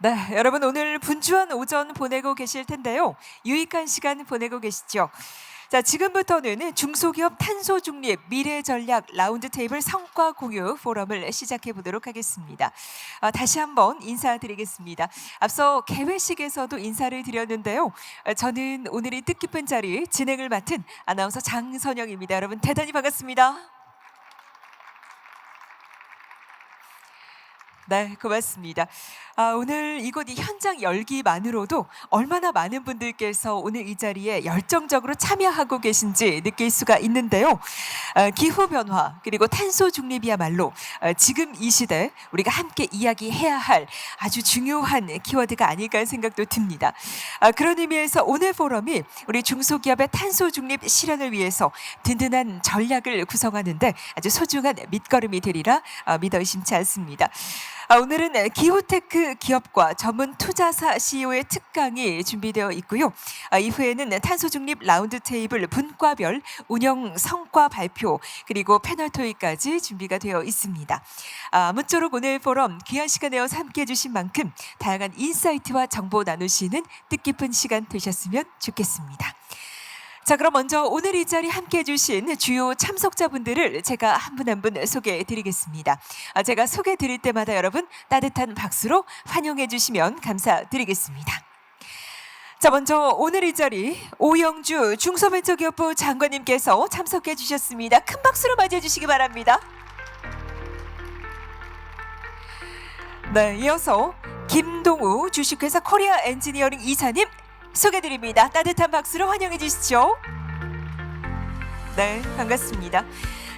네, 여러분 오늘 분주한 오전 보내고 계실 텐데요. 유익한 시간 보내고 계시죠? 자, 지금부터는 중소기업 탄소 중립 미래 전략 라운드 테이블 성과 공유 포럼을 시작해 보도록 하겠습니다. 다시 한번 인사드리겠습니다. 앞서 개회식에서도 인사를 드렸는데요. 저는 오늘이 뜻깊은 자리 진행을 맡은 아나운서 장선영입니다. 여러분 대단히 반갑습니다. 네, 고맙습니다. 오늘 이곳 이 현장 열기만으로도 얼마나 많은 분들께서 오늘 이 자리에 열정적으로 참여하고 계신지 느낄 수가 있는데요. 기후변화 그리고 탄소 중립이야말로 지금 이 시대 우리가 함께 이야기해야 할 아주 중요한 키워드가 아닐까 생각도 듭니다. 그런 의미에서 오늘 포럼이 우리 중소기업의 탄소 중립 실현을 위해서 든든한 전략을 구성하는데 아주 소중한 밑거름이 되리라 믿어 의심치 않습니다. 오늘은 기후테크 기업과 전문 투자사 CEO의 특강이 준비되어 있고요. 이후에는 탄소 중립 라운드 테이블 분과별 운영 성과 발표 그리고 패널 토의까지 준비가 되어 있습니다. 아무쪼록 오늘 포럼 귀한 시간 내어서 함께해 주신 만큼 다양한 인사이트와 정보 나누시는 뜻깊은 시간 되셨으면 좋겠습니다. 자, 그럼 먼저 오늘 이 자리 함께해 주신 주요 참석자분들을 제가 한 분 한 분 소개해 드리겠습니다. 제가 소개해 드릴 때마다 여러분 따뜻한 박수로 환영해 주시면 감사드리겠습니다. 자, 먼저 오늘 이 자리 오영주 중소벤처기업부 장관님께서 참석해 주셨습니다. 큰 박수로 맞이해 주시기 바랍니다. 네, 이어서 김동우 주식회사 코리아 엔지니어링 이사님 소개드립니다. 따뜻한 박수로 환영해 주시죠. 네, 반갑습니다.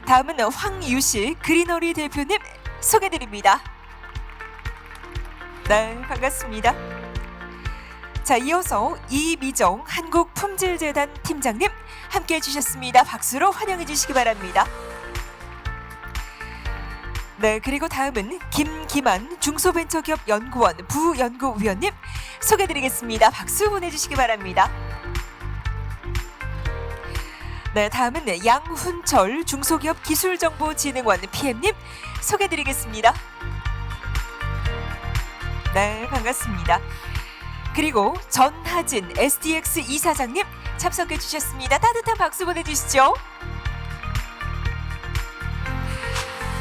다음은 황유식 그린어리 대표님 소개드립니다. 네, 반갑습니다. 자, 이어서 이미정 한국품질재단 팀장님 함께해 주셨습니다. 박수로 환영해 주시기 바랍니다. 네, 그리고 다음은 김기만 중소벤처기업 연구원 부연구위원님 소개드리겠습니다. 박수 보내주시기 바랍니다. 네, 다음은 양훈철 중소기업 기술정보진흥원 PM님 소개드리겠습니다. 네, 반갑습니다. 그리고 전하진 SDX 이사장님 참석해 주셨습니다. 따뜻한 박수 보내주시죠.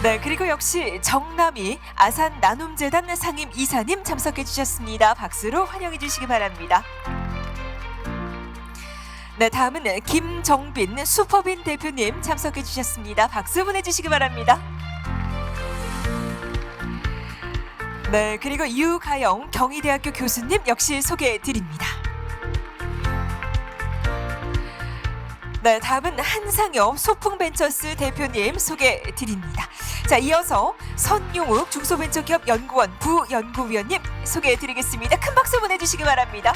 네, 그리고 역시 정남이 아산 나눔재단 상임 이사님 참석해 주셨습니다. 박수로 환영해 주시기 바랍니다. 네, 다음은 김정빈 슈퍼빈 대표님 참석해 주셨습니다. 박수 보내주시기 바랍니다. 네, 그리고 유가영 경희대학교 교수님 역시 소개해 드립니다. 네, 다음은 한상엽 소풍벤처스 대표님 소개해 드립니다. 자, 이어서 선용욱 중소벤처기업 연구원 부연구위원님 소개해 드리겠습니다. 큰 박수 보내주시기 바랍니다.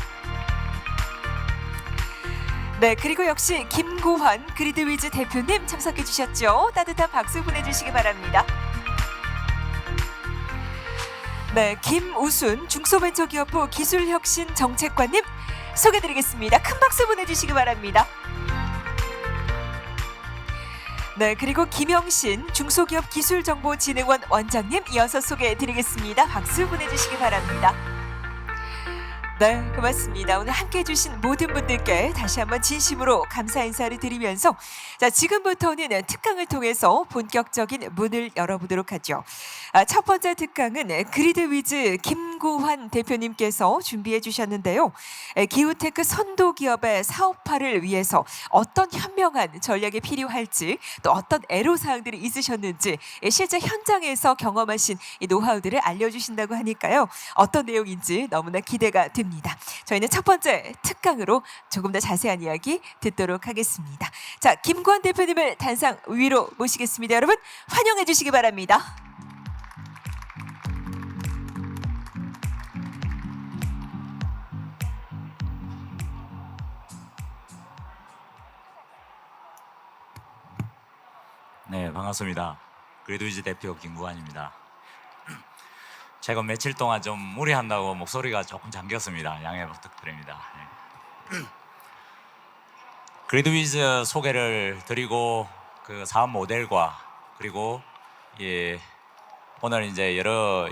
네, 그리고 역시 김고환 그리드위즈 대표님 참석해 주셨죠. 따뜻한 박수 보내주시기 바랍니다. 네, 김우순 중소벤처기업부 기술혁신 정책관님 소개드리겠습니다. 큰 박수 보내주시기 바랍니다. 네, 그리고 김영신 중소기업 기술정보진흥원 원장님 이어서 소개해 드리겠습니다. 박수 보내주시기 바랍니다. 네, 고맙습니다. 오늘 함께해 주신 모든 분들께 다시 한번 진심으로 감사 인사를 드리면서 자, 지금부터는 특강을 통해서 본격적인 문을 열어보도록 하죠. 첫 번째 특강은 그리드위즈 김구환 대표님께서 준비해 주셨는데요. 기후테크 선도기업의 사업화를 위해서 어떤 현명한 전략이 필요할지 또 어떤 애로사항들이 있으셨는지 실제 현장에서 경험하신 이 노하우들을 알려주신다고 하니까요. 어떤 내용인지 너무나 기대가 됩니다. 저희는 첫 번째 특강으로 조금 더 자세한 이야기 듣도록 하겠습니다. 자, 김구환 대표님을 단상 위로 모시겠습니다. 여러분 환영해 주시기 바랍니다. 네, 반갑습니다. 그리드위즈 대표 김구환입니다. 최근 며칠 동안 좀 무리한다고 목소리가 조금 잠겼습니다. 양해 부탁드립니다. 네. 그리드위즈 소개를 드리고 그 사업 모델과 그리고 오늘 이제 여러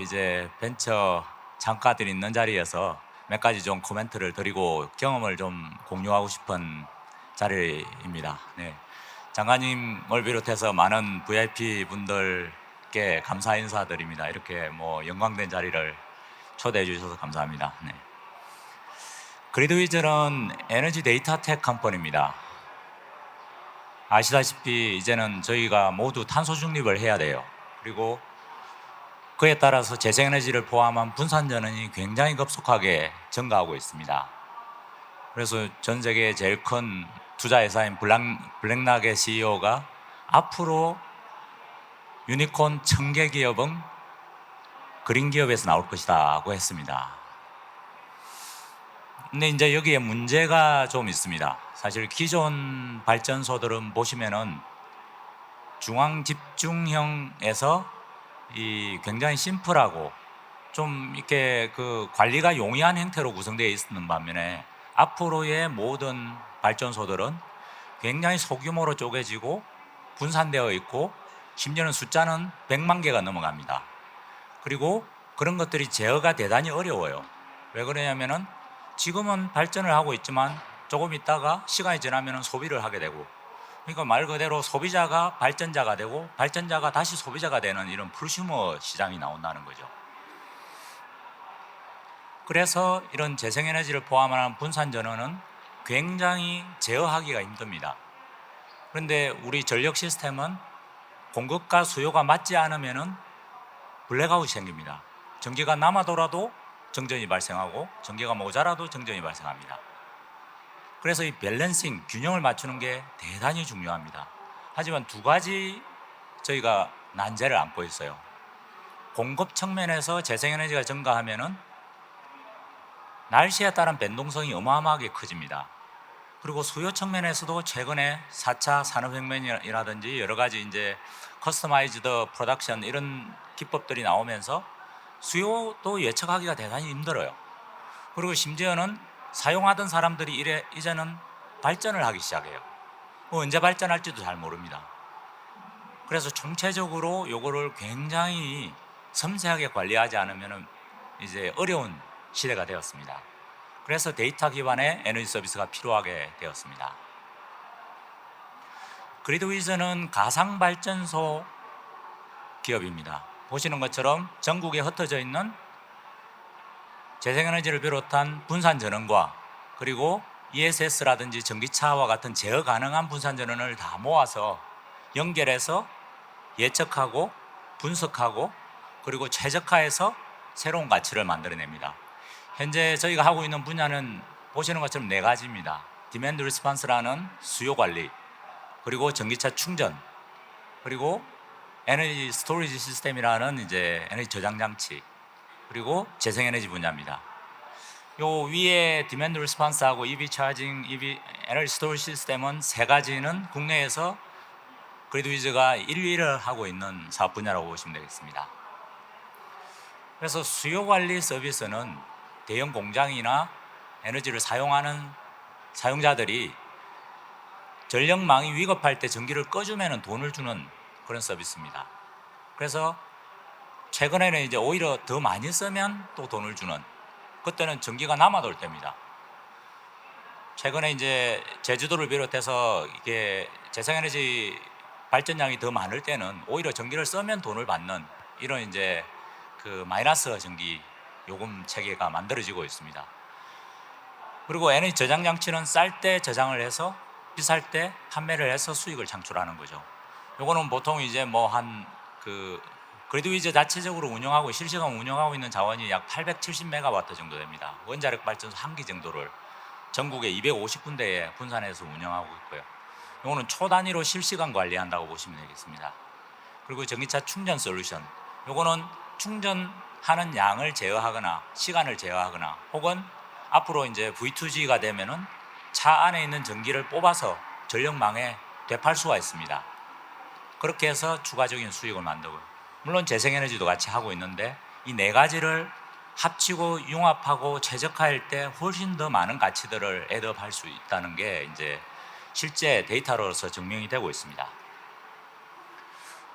벤처 창가들이 있는 자리에서 몇 가지 좀 코멘트를 드리고 경험을 좀 공유하고 싶은 자리입니다. 네. 장관님을 비롯해서 많은 VIP 분들께 감사 인사드립니다. 이렇게 뭐 영광된 자리를 초대해 주셔서 감사합니다. 네. 그리드위즈는 에너지 데이터 텍 컴퍼니입니다. 아시다시피 이제는 저희가 모두 탄소 중립을 해야 돼요. 그리고 그에 따라서 재생에너지를 포함한 분산 전원이 굉장히 급속하게 증가하고 있습니다. 그래서 전 세계 제일 큰 투자 회사인 블랙락의 CEO가 앞으로 유니콘 1000개 기업은 그린 기업에서 나올 것이라고 했습니다. 근데 이제 여기에 문제가 좀 있습니다. 사실 기존 발전소들은 보시면은 중앙 집중형에서 이 굉장히 심플하고 좀 이렇게 그 관리가 용이한 형태로 구성되어 있는 반면에 앞으로의 모든 발전소들은 굉장히 소규모로 쪼개지고 분산되어 있고 심지어는 숫자는 100만 개가 넘어갑니다. 그리고 그런 것들이 제어가 대단히 어려워요. 왜 그러냐면은 지금은 발전을 하고 있지만 조금 있다가 시간이 지나면 소비를 하게 되고, 그러니까 말 그대로 소비자가 발전자가 되고 발전자가 다시 소비자가 되는 이런 프로슈머 시장이 나온다는 거죠. 그래서 이런 재생에너지를 포함한 분산전원은 굉장히 제어하기가 힘듭니다. 그런데 우리 전력 시스템은 공급과 수요가 맞지 않으면 블랙아웃이 생깁니다. 전기가 남아돌아도 정전이 발생하고 전기가 모자라도 정전이 발생합니다. 그래서 이 밸런싱, 균형을 맞추는 게 대단히 중요합니다. 하지만 두 가지 저희가 난제를 안고 있어요. 공급 측면에서 재생에너지가 증가하면은 날씨에 따른 변동성이 어마어마하게 커집니다. 그리고 수요 측면에서도 최근에 4차 산업혁명이라든지 여러 가지 이제 커스터마이즈드 프로덕션 이런 기법들이 나오면서 수요도 예측하기가 대단히 힘들어요. 그리고 심지어는 사용하던 사람들이 이제는 발전을 하기 시작해요. 언제 발전할지도 잘 모릅니다. 그래서 총체적으로 요거를 굉장히 섬세하게 관리하지 않으면 이제 어려운 시대가 되었습니다. 그래서 데이터 기반의 에너지 서비스가 필요하게 되었습니다. 그리드위즈는 가상발전소 기업입니다. 보시는 것처럼 전국에 흩어져 있는 재생에너지를 비롯한 분산전원과 그리고 ESS라든지 전기차와 같은 제어 가능한 분산전원을 다 모아서 연결해서 예측하고 분석하고 그리고 최적화해서 새로운 가치를 만들어냅니다. 현재 저희가 하고 있는 분야는 보시는 것처럼 네 가지입니다. 디맨드 리스폰스라는 수요 관리, 그리고 전기차 충전, 그리고 에너지 스토리지 시스템이라는 이제 에너지 저장 장치, 그리고 재생에너지 분야입니다. 요 위에 디맨드 리스폰스하고 EV 차징, 에너지 스토리지 시스템은 세 가지는 국내에서 그리드위즈가 1위를 하고 있는 사업 분야라고 보시면 되겠습니다. 그래서 수요 관리 서비스는 대형 공장이나 에너지를 사용하는 사용자들이 전력망이 위급할 때 전기를 꺼주면 돈을 주는 그런 서비스입니다. 그래서 최근에는 이제 오히려 더 많이 쓰면 또 돈을 주는, 그때는 전기가 남아돌 때입니다. 최근에 이제 제주도를 비롯해서 이게 재생에너지 발전량이 더 많을 때는 오히려 전기를 쓰면 돈을 받는 이런 이제 그 마이너스 전기 요금 체계가 만들어지고 있습니다. 그리고 에너지 저장 장치는 쌀 때 저장을 해서 비쌀 때 판매를 해서 수익을 창출하는 거죠. 요거는 보통 이제 뭐 한 그 그리드위즈 자체적으로 운영하고 실시간 운영하고 있는 자원이 약 870메가와트 정도 됩니다. 원자력 발전소 한 기 정도를 전국에 250군데에 분산해서 운영하고 있고요. 요거는 초 단위로 실시간 관리한다고 보시면 되겠습니다. 그리고 전기차 충전 솔루션, 요거는 충전하는 양을 제어하거나 시간을 제어하거나 혹은 앞으로 이제 V2G가 되면은 차 안에 있는 전기를 뽑아서 전력망에 되팔 수가 있습니다. 그렇게 해서 추가적인 수익을 만들고요. 물론 재생에너지도 같이 하고 있는데 이 네 가지를 합치고 융합하고 최적화할 때 훨씬 더 많은 가치들을 애드업할 수 있다는 게 이제 실제 데이터로서 증명이 되고 있습니다.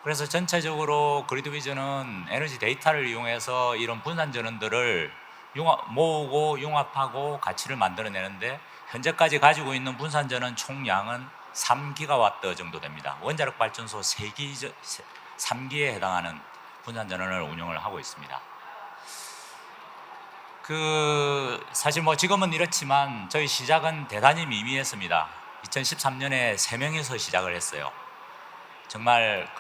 그래서 전체적으로 그리드비전은 에너지 데이터를 이용해서 이런 분산 전원들을 모으고 융합하고 가치를 만들어내는데, 현재까지 가지고 있는 분산 전원 총량은 3기가와트 정도 됩니다. 원자력 발전소 3기에 해당하는 분산 전원을 운영을 하고 있습니다. 사실 지금은 이렇지만 저희 시작은 대단히 미미했습니다. 2013년에 3명이서 시작을 했어요. 정말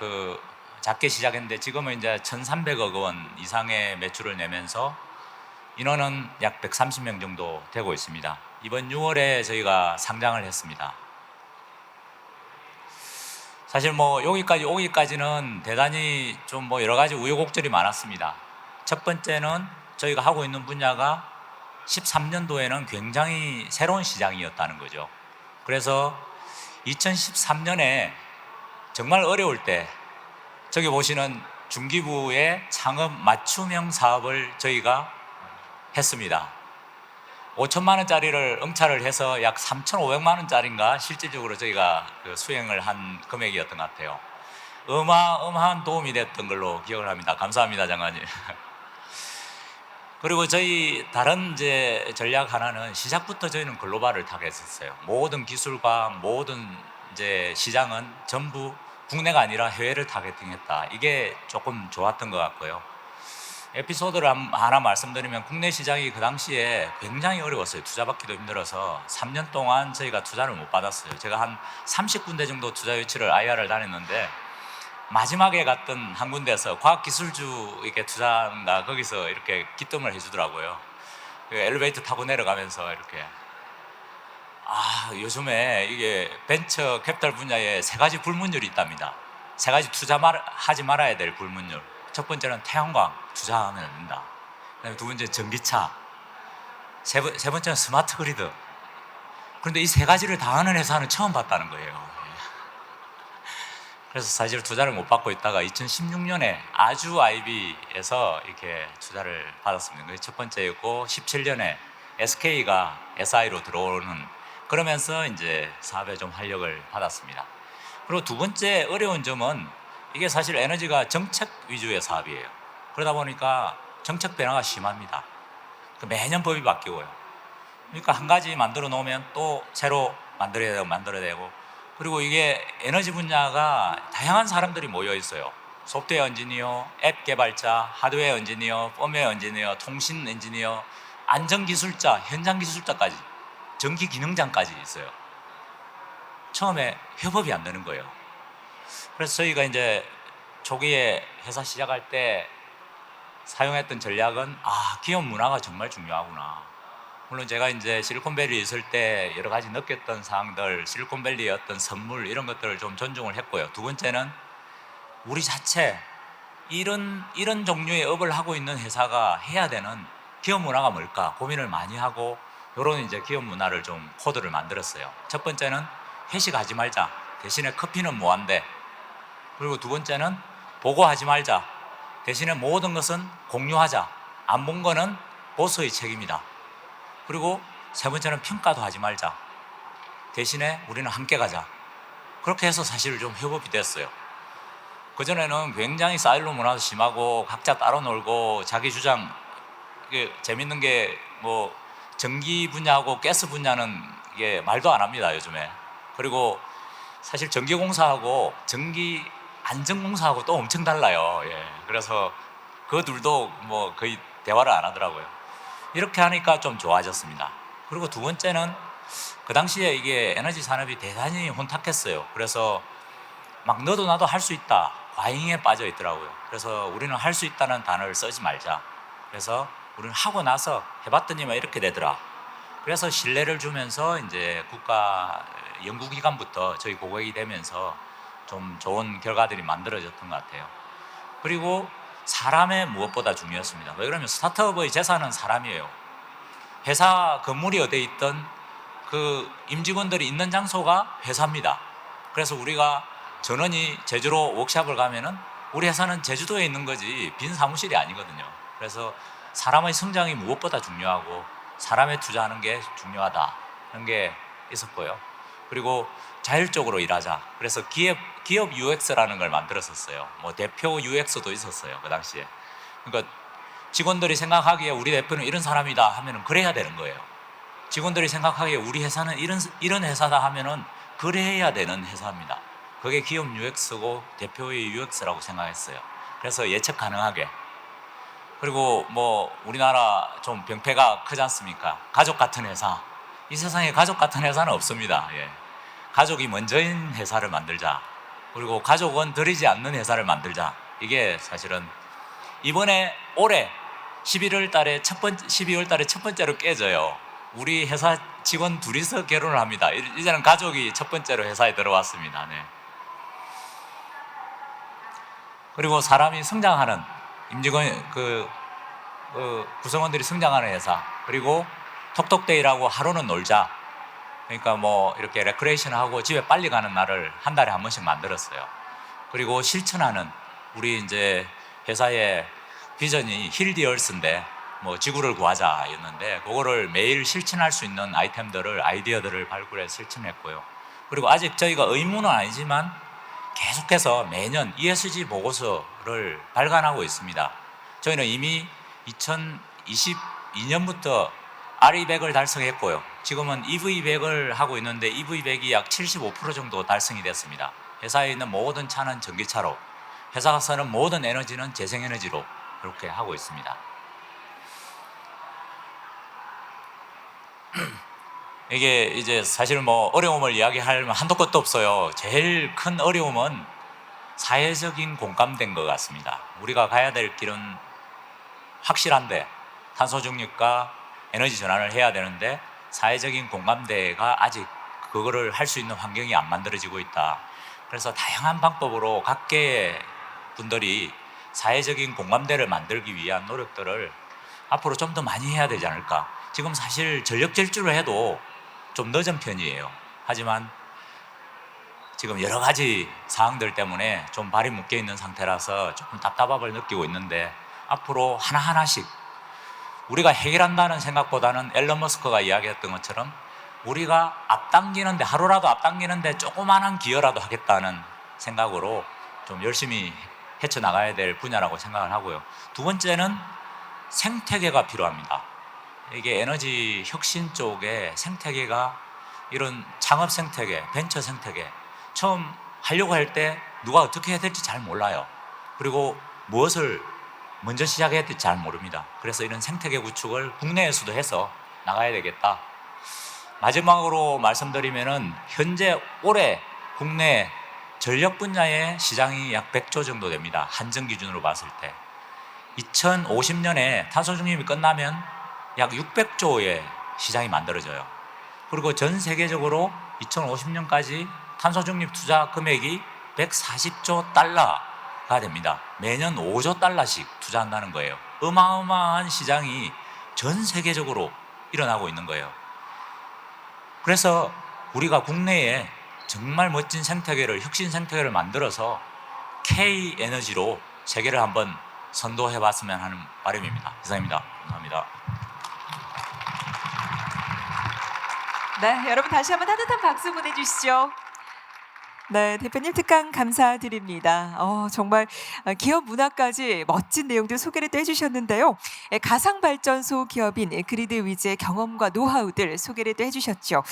작게 시작했는데 지금은 이제 1,300억 원 이상의 매출을 내면서 인원은 약 130명 정도 되고 있습니다. 이번 6월에 저희가 상장을 했습니다. 사실 여기까지 오기까지는 대단히 좀 여러 가지 우여곡절이 많았습니다. 첫 번째는 저희가 하고 있는 분야가 13년도에는 굉장히 새로운 시장이었다는 거죠. 그래서 2013년에 정말 어려울 때 저기 보시는 중기부의 창업 맞춤형 사업을 저희가 했습니다. 5천만 원짜리를 응찰을 해서 약 3,500만 원짜리인가 실질적으로 저희가 수행을 한 금액이었던 것 같아요. 어마어마한 도움이 됐던 걸로 기억을 합니다. 감사합니다, 장관님. 그리고 저희 다른 이제 전략 하나는 시작부터 저희는 글로벌을 타겟했어요. 모든 기술과 모든 이제 시장은 전부 국내가 아니라 해외를 타겟팅했다. 이게 조금 좋았던 것 같고요. 에피소드를 하나 말씀드리면, 국내 시장이 그 당시에 굉장히 어려웠어요. 투자 받기도 힘들어서 3년 동안 저희가 투자를 못 받았어요. 제가 한 30군데 정도 투자 유치를 IR을 다녔는데, 마지막에 갔던 한 군데에서 과학기술주 이렇게 투자한다, 거기서 이렇게 기뜸을 해주더라고요. 엘리베이터 타고 내려가면서 이렇게, 요즘에 이게 벤처 캐피탈 분야에 3가지 불문율이 있답니다. 3가지 하지 말아야 될 불문율. 첫 번째는 태양광, 투자하면 안 된다. 그다음에 두 번째는 전기차, 세 번째는 스마트 그리드. 그런데 이 3가지를 다 하는 회사는 처음 봤다는 거예요. 그래서 사실 투자를 못 받고 있다가 2016년에 아주 IB에서 이렇게 투자를 받았습니다. 그게 첫 번째였고, 17년에 SK가 SI로 들어오는, 그러면서 이제 사업에 좀 활력을 받았습니다. 그리고 두 번째 어려운 점은, 이게 사실 에너지가 정책 위주의 사업이에요. 그러다 보니까 정책 변화가 심합니다. 매년 법이 바뀌고요. 그러니까 한 가지 만들어 놓으면 또 새로 만들어야 되고, 그리고 이게 에너지 분야가 다양한 사람들이 모여 있어요. 소프트웨어 엔지니어, 앱 개발자, 하드웨어 엔지니어, 펌웨어 엔지니어, 통신 엔지니어, 안전기술자, 현장 기술자까지, 전기 기능장까지 있어요. 처음에 협업이 안 되는 거예요. 그래서 저희가 이제 초기에 회사 시작할 때 사용했던 전략은, 기업 문화가 정말 중요하구나. 물론 제가 이제 실리콘밸리에 있을 때 여러 가지 느꼈던 사항들, 실리콘밸리의 어떤 선물 이런 것들을 좀 존중을 했고요. 두 번째는 우리 자체 이런 종류의 업을 하고 있는 회사가 해야 되는 기업 문화가 뭘까 고민을 많이 하고, 이런 이제 기업 문화를 좀 코드를 만들었어요. 첫 번째는 회식하지 말자, 대신에 커피는 무한대. 그리고 두 번째는 보고하지 말자, 대신에 모든 것은 공유하자, 안 본 거는 보스의 책임이다. 그리고 세 번째는 평가도 하지 말자, 대신에 우리는 함께 가자. 그렇게 해서 사실 좀 협업이 됐어요. 그전에는 굉장히 사일로 문화도 심하고 각자 따로 놀고 자기 주장, 이게 재밌는 게 전기 분야하고 가스 분야는 이게 말도 안 합니다, 요즘에. 그리고 사실 전기공사하고 전기 안전공사하고 또 엄청 달라요. 그래서 그 둘도 거의 대화를 안 하더라고요. 이렇게 하니까 좀 좋아졌습니다. 그리고 두 번째는 그 당시에 이게 에너지 산업이 대단히 혼탁했어요. 그래서 막 너도 나도 할 수 있다, 과잉에 빠져 있더라고요. 그래서 우리는 할 수 있다는 단어를 쓰지 말자. 그래서 우리는 하고 나서 해봤더니 이렇게 되더라. 그래서 신뢰를 주면서 이제 국가 연구기관부터 저희 고객이 되면서 좀 좋은 결과들이 만들어졌던 것 같아요. 그리고 사람의 무엇보다 중요했습니다. 왜 그러면 스타트업의 재산은 사람이에요. 회사 건물이 어디에 있든 그 임직원들이 있는 장소가 회사입니다. 그래서 우리가 전원이 제주로 워크숍을 가면은 우리 회사는 제주도에 있는 거지 빈 사무실이 아니거든요. 그래서 사람의 성장이 무엇보다 중요하고 사람에 투자하는 게 중요하다, 그런 게 있었고요. 그리고 자율적으로 일하자. 그래서 기업 UX라는 걸 만들었었어요. 뭐 대표 UX도 있었어요, 그 당시에. 그러니까 직원들이 생각하기에 우리 대표는 이런 사람이다 하면은 그래야 되는 거예요. 직원들이 생각하기에 우리 회사는 이런 회사다 하면은 그래야 되는 회사입니다. 그게 기업 UX고 대표의 UX라고 생각했어요. 그래서 예측 가능하게. 그리고 뭐 우리나라 좀 병폐가 크지 않습니까? 가족 같은 회사. 이 세상에 가족 같은 회사는 없습니다. 예. 가족이 먼저인 회사를 만들자. 그리고 가족은 들이지 않는 회사를 만들자. 이게 사실은 이번에 올해 12월 달에 첫 번째로 깨져요. 우리 회사 직원 둘이서 결혼을 합니다. 이제는 가족이 첫 번째로 회사에 들어왔습니다. 네. 그리고 사람이 성장하는 임직원 구성원들이 성장하는 회사. 그리고 톡톡데이라고 하루는 놀자. 그러니까 뭐 이렇게 레크레이션 하고 집에 빨리 가는 날을 한 달에 한 번씩 만들었어요. 그리고 실천하는 우리 이제 회사의 비전이 힐디얼스인데 뭐 지구를 구하자였는데 그거를 매일 실천할 수 있는 아이디어들을 발굴해 실천했고요. 그리고 아직 저희가 의무는 아니지만 계속해서 매년 ESG 보고서를 발간하고 있습니다. 저희는 이미 2022년부터 RE100을 달성했고요. 지금은 EV100을 하고 있는데 EV100이 약 75% 정도 달성이 됐습니다. 회사에 있는 모든 차는 전기차로, 회사가 쓰는 모든 에너지는 재생에너지로 그렇게 하고 있습니다. 이게 이제 사실 뭐 어려움을 이야기하면 한도 끝도 없어요. 제일 큰 어려움은 사회적인 공감대인 것 같습니다. 우리가 가야 될 길은 확실한데 탄소 중립과 에너지 전환을 해야 되는데 사회적인 공감대가 아직 그거를 할 수 있는 환경이 안 만들어지고 있다. 그래서 다양한 방법으로 각계의 분들이 사회적인 공감대를 만들기 위한 노력들을 앞으로 좀 더 많이 해야 되지 않을까. 지금 사실 전력 질주를 해도 좀 늦은 편이에요. 하지만 지금 여러 가지 사항들 때문에 좀 발이 묶여 있는 상태라서 조금 답답함을 느끼고 있는데 앞으로 하나하나씩 우리가 해결한다는 생각보다는 앨런 머스크가 이야기했던 것처럼 우리가 앞당기는데 하루라도 앞당기는데 조그마한 기여라도 하겠다는 생각으로 좀 열심히 헤쳐나가야 될 분야라고 생각을 하고요. 두 번째는 생태계가 필요합니다. 이게 에너지 혁신 쪽에 생태계가 이런 창업 생태계, 벤처 생태계 처음 하려고 할 때 누가 어떻게 해야 될지 잘 몰라요. 그리고 무엇을 먼저 시작해야 될지 잘 모릅니다. 그래서 이런 생태계 구축을 국내에서도 해서 나가야 되겠다. 마지막으로 말씀드리면은 현재 올해 국내 전력 분야의 시장이 약 100조 정도 됩니다. 한전 기준으로 봤을 때 2050년에 탄소 중립이 끝나면 약 600조의 시장이 만들어져요. 그리고 전 세계적으로 2050년까지 탄소 중립 투자 금액이 140조 달러가 됩니다. 매년 5조 달러씩 투자한다는 거예요. 어마어마한 시장이 전 세계적으로 일어나고 있는 거예요. 그래서 우리가 국내에 정말 멋진 생태계를, 혁신 생태계를 만들어서 K에너지로 세계를 한번 선도해 봤으면 하는 바람입니다. 이상입니다. 감사합니다. 네, 여러분 다시 한번 따뜻한 박수 보내주시죠. 네, 대표님 특강 감사드립니다. 정말 기업 문화까지 멋진 내용들 소개를 또 해주셨는데요. 가상발전소 기업인 그리드 위즈의 경험과 노하우들 소개를 또 해주셨죠.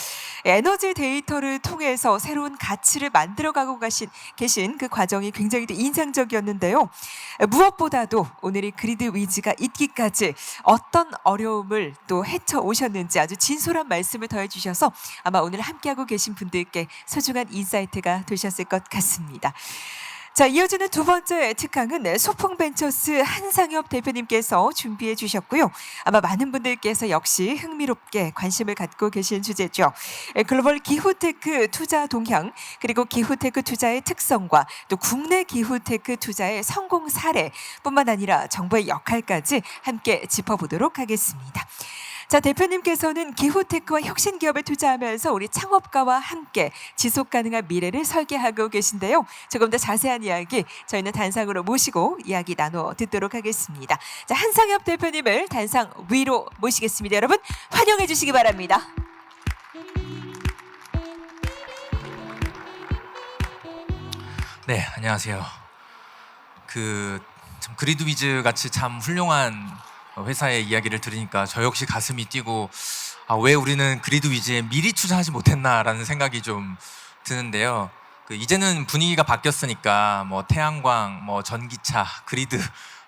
에너지 데이터를 통해서 새로운 가치를 만들어가고 계신 그 과정이 굉장히 또 인상적이었는데요. 무엇보다도 오늘 이 그리드 위즈가 있기까지 어떤 어려움을 또 헤쳐오셨는지 아주 진솔한 말씀을 더해주셔서 아마 오늘 함께하고 계신 분들께 소중한 인사이트가 되셨을 것 같습니다. 자, 이어지는 두 번째 특강은 소풍벤처스 한상엽 대표님께서 준비해 주셨고요. 아마 많은 분들께서 역시 흥미롭게 관심을 갖고 계신 주제죠. 글로벌 기후테크 투자 동향, 그리고 기후테크 투자의 특성과 또 국내 기후테크 투자의 성공 사례뿐만 아니라 정부의 역할까지 함께 짚어보도록 하겠습니다. 자, 대표님께서는 기후테크와 혁신기업에 투자하면서 우리 창업가와 함께 지속가능한 미래를 설계하고 계신데요. 조금 더 자세한 이야기 저희는 단상으로 모시고 이야기 나눠 듣도록 하겠습니다. 자, 한상엽 대표님을 단상 위로 모시겠습니다. 여러분 환영해 주시기 바랍니다. 네, 안녕하세요. 참 그리드위즈 같이 참 훌륭한 회사의 이야기를 들으니까 저 역시 가슴이 뛰고 왜 우리는 그리드위즈에 미리 투자하지 못했나라는 생각이 좀 드는데요. 이제는 분위기가 바뀌었으니까 뭐 태양광, 뭐 전기차, 그리드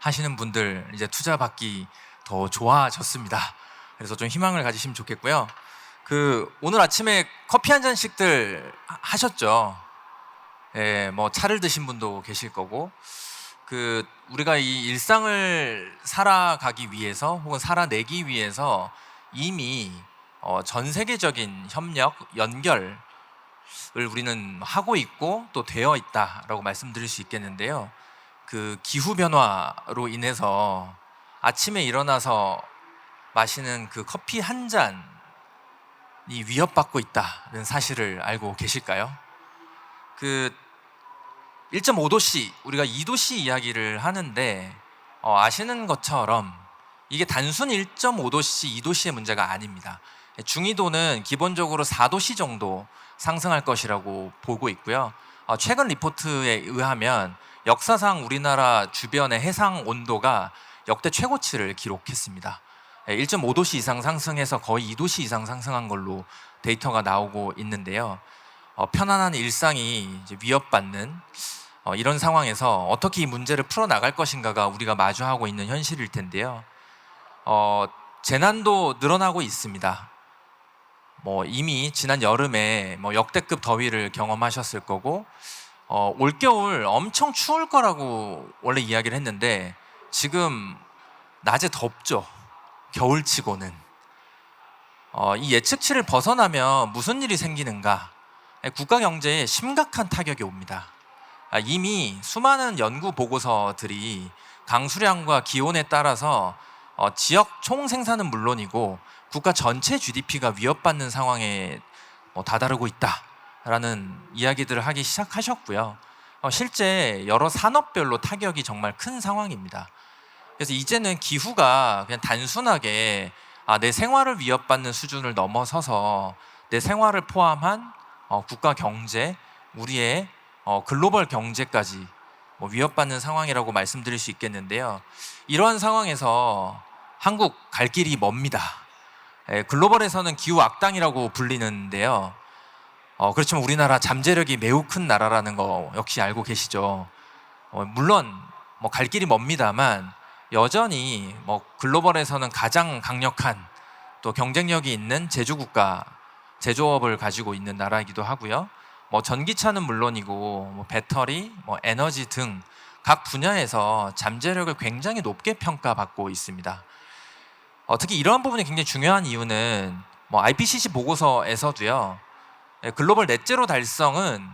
하시는 분들 이제 투자 받기 더 좋아졌습니다. 그래서 좀 희망을 가지시면 좋겠고요. 오늘 아침에 커피 한 잔씩들 하셨죠? 예, 뭐 차를 드신 분도 계실 거고, 우리가 이 일상을 살아가기 위해서 혹은 살아내기 위해서 이미 전 세계적인 협력, 연결을 우리는 하고 있고 또 되어 있다라고 말씀드릴 수 있겠는데요. 기후 변화로 인해서 아침에 일어나서 마시는 커피 한 잔이 위협받고 있다는 사실을 알고 계실까요? 1.5도씨, 우리가 2도씨 이야기를 하는데 아시는 것처럼 이게 단순 1.5도씨, 2도씨의 문제가 아닙니다. 중위도는 기본적으로 4도씨 정도 상승할 것이라고 보고 있고요. 최근 리포트에 의하면 역사상 우리나라 주변의 해상 온도가 역대 최고치를 기록했습니다. 1.5도씨 이상 상승해서 거의 2도씨 이상 상승한 걸로 데이터가 나오고 있는데요. 편안한 일상이 이제 위협받는 이런 상황에서 어떻게 이 문제를 풀어나갈 것인가가 우리가 마주하고 있는 현실일 텐데요. 재난도 늘어나고 있습니다. 이미 지난 여름에 역대급 더위를 경험하셨을 거고, 올겨울 엄청 추울 거라고 원래 이야기를 했는데 지금 낮에 덥죠. 겨울치고는. 이 예측치를 벗어나면 무슨 일이 생기는가? 국가 경제에 심각한 타격이 옵니다. 이미 수많은 연구 보고서들이 강수량과 기온에 따라서 지역 총 생산은 물론이고 국가 전체 GDP가 위협받는 상황에 다다르고 있다라는 이야기들을 하기 시작하셨고요. 실제 여러 산업별로 타격이 정말 큰 상황입니다. 그래서 이제는 기후가 그냥 단순하게 내 생활을 위협받는 수준을 넘어서서 내 생활을 포함한 국가 경제, 우리의 글로벌 경제까지 위협받는 상황이라고 말씀드릴 수 있겠는데요. 이러한 상황에서 한국 갈 길이 멉니다. 글로벌에서는 기후 악당이라고 불리는데요. 그렇지만 우리나라 잠재력이 매우 큰 나라라는 거 역시 알고 계시죠. 물론 갈 길이 멉니다만 여전히 글로벌에서는 가장 강력한 또 경쟁력이 있는 제조국가, 제조업을 가지고 있는 나라이기도 하고요. 전기차는 물론이고 배터리, 에너지 등 각 분야에서 잠재력을 굉장히 높게 평가받고 있습니다. 특히 이러한 부분이 굉장히 중요한 이유는 IPCC 보고서에서도요. 글로벌 넷제로 달성은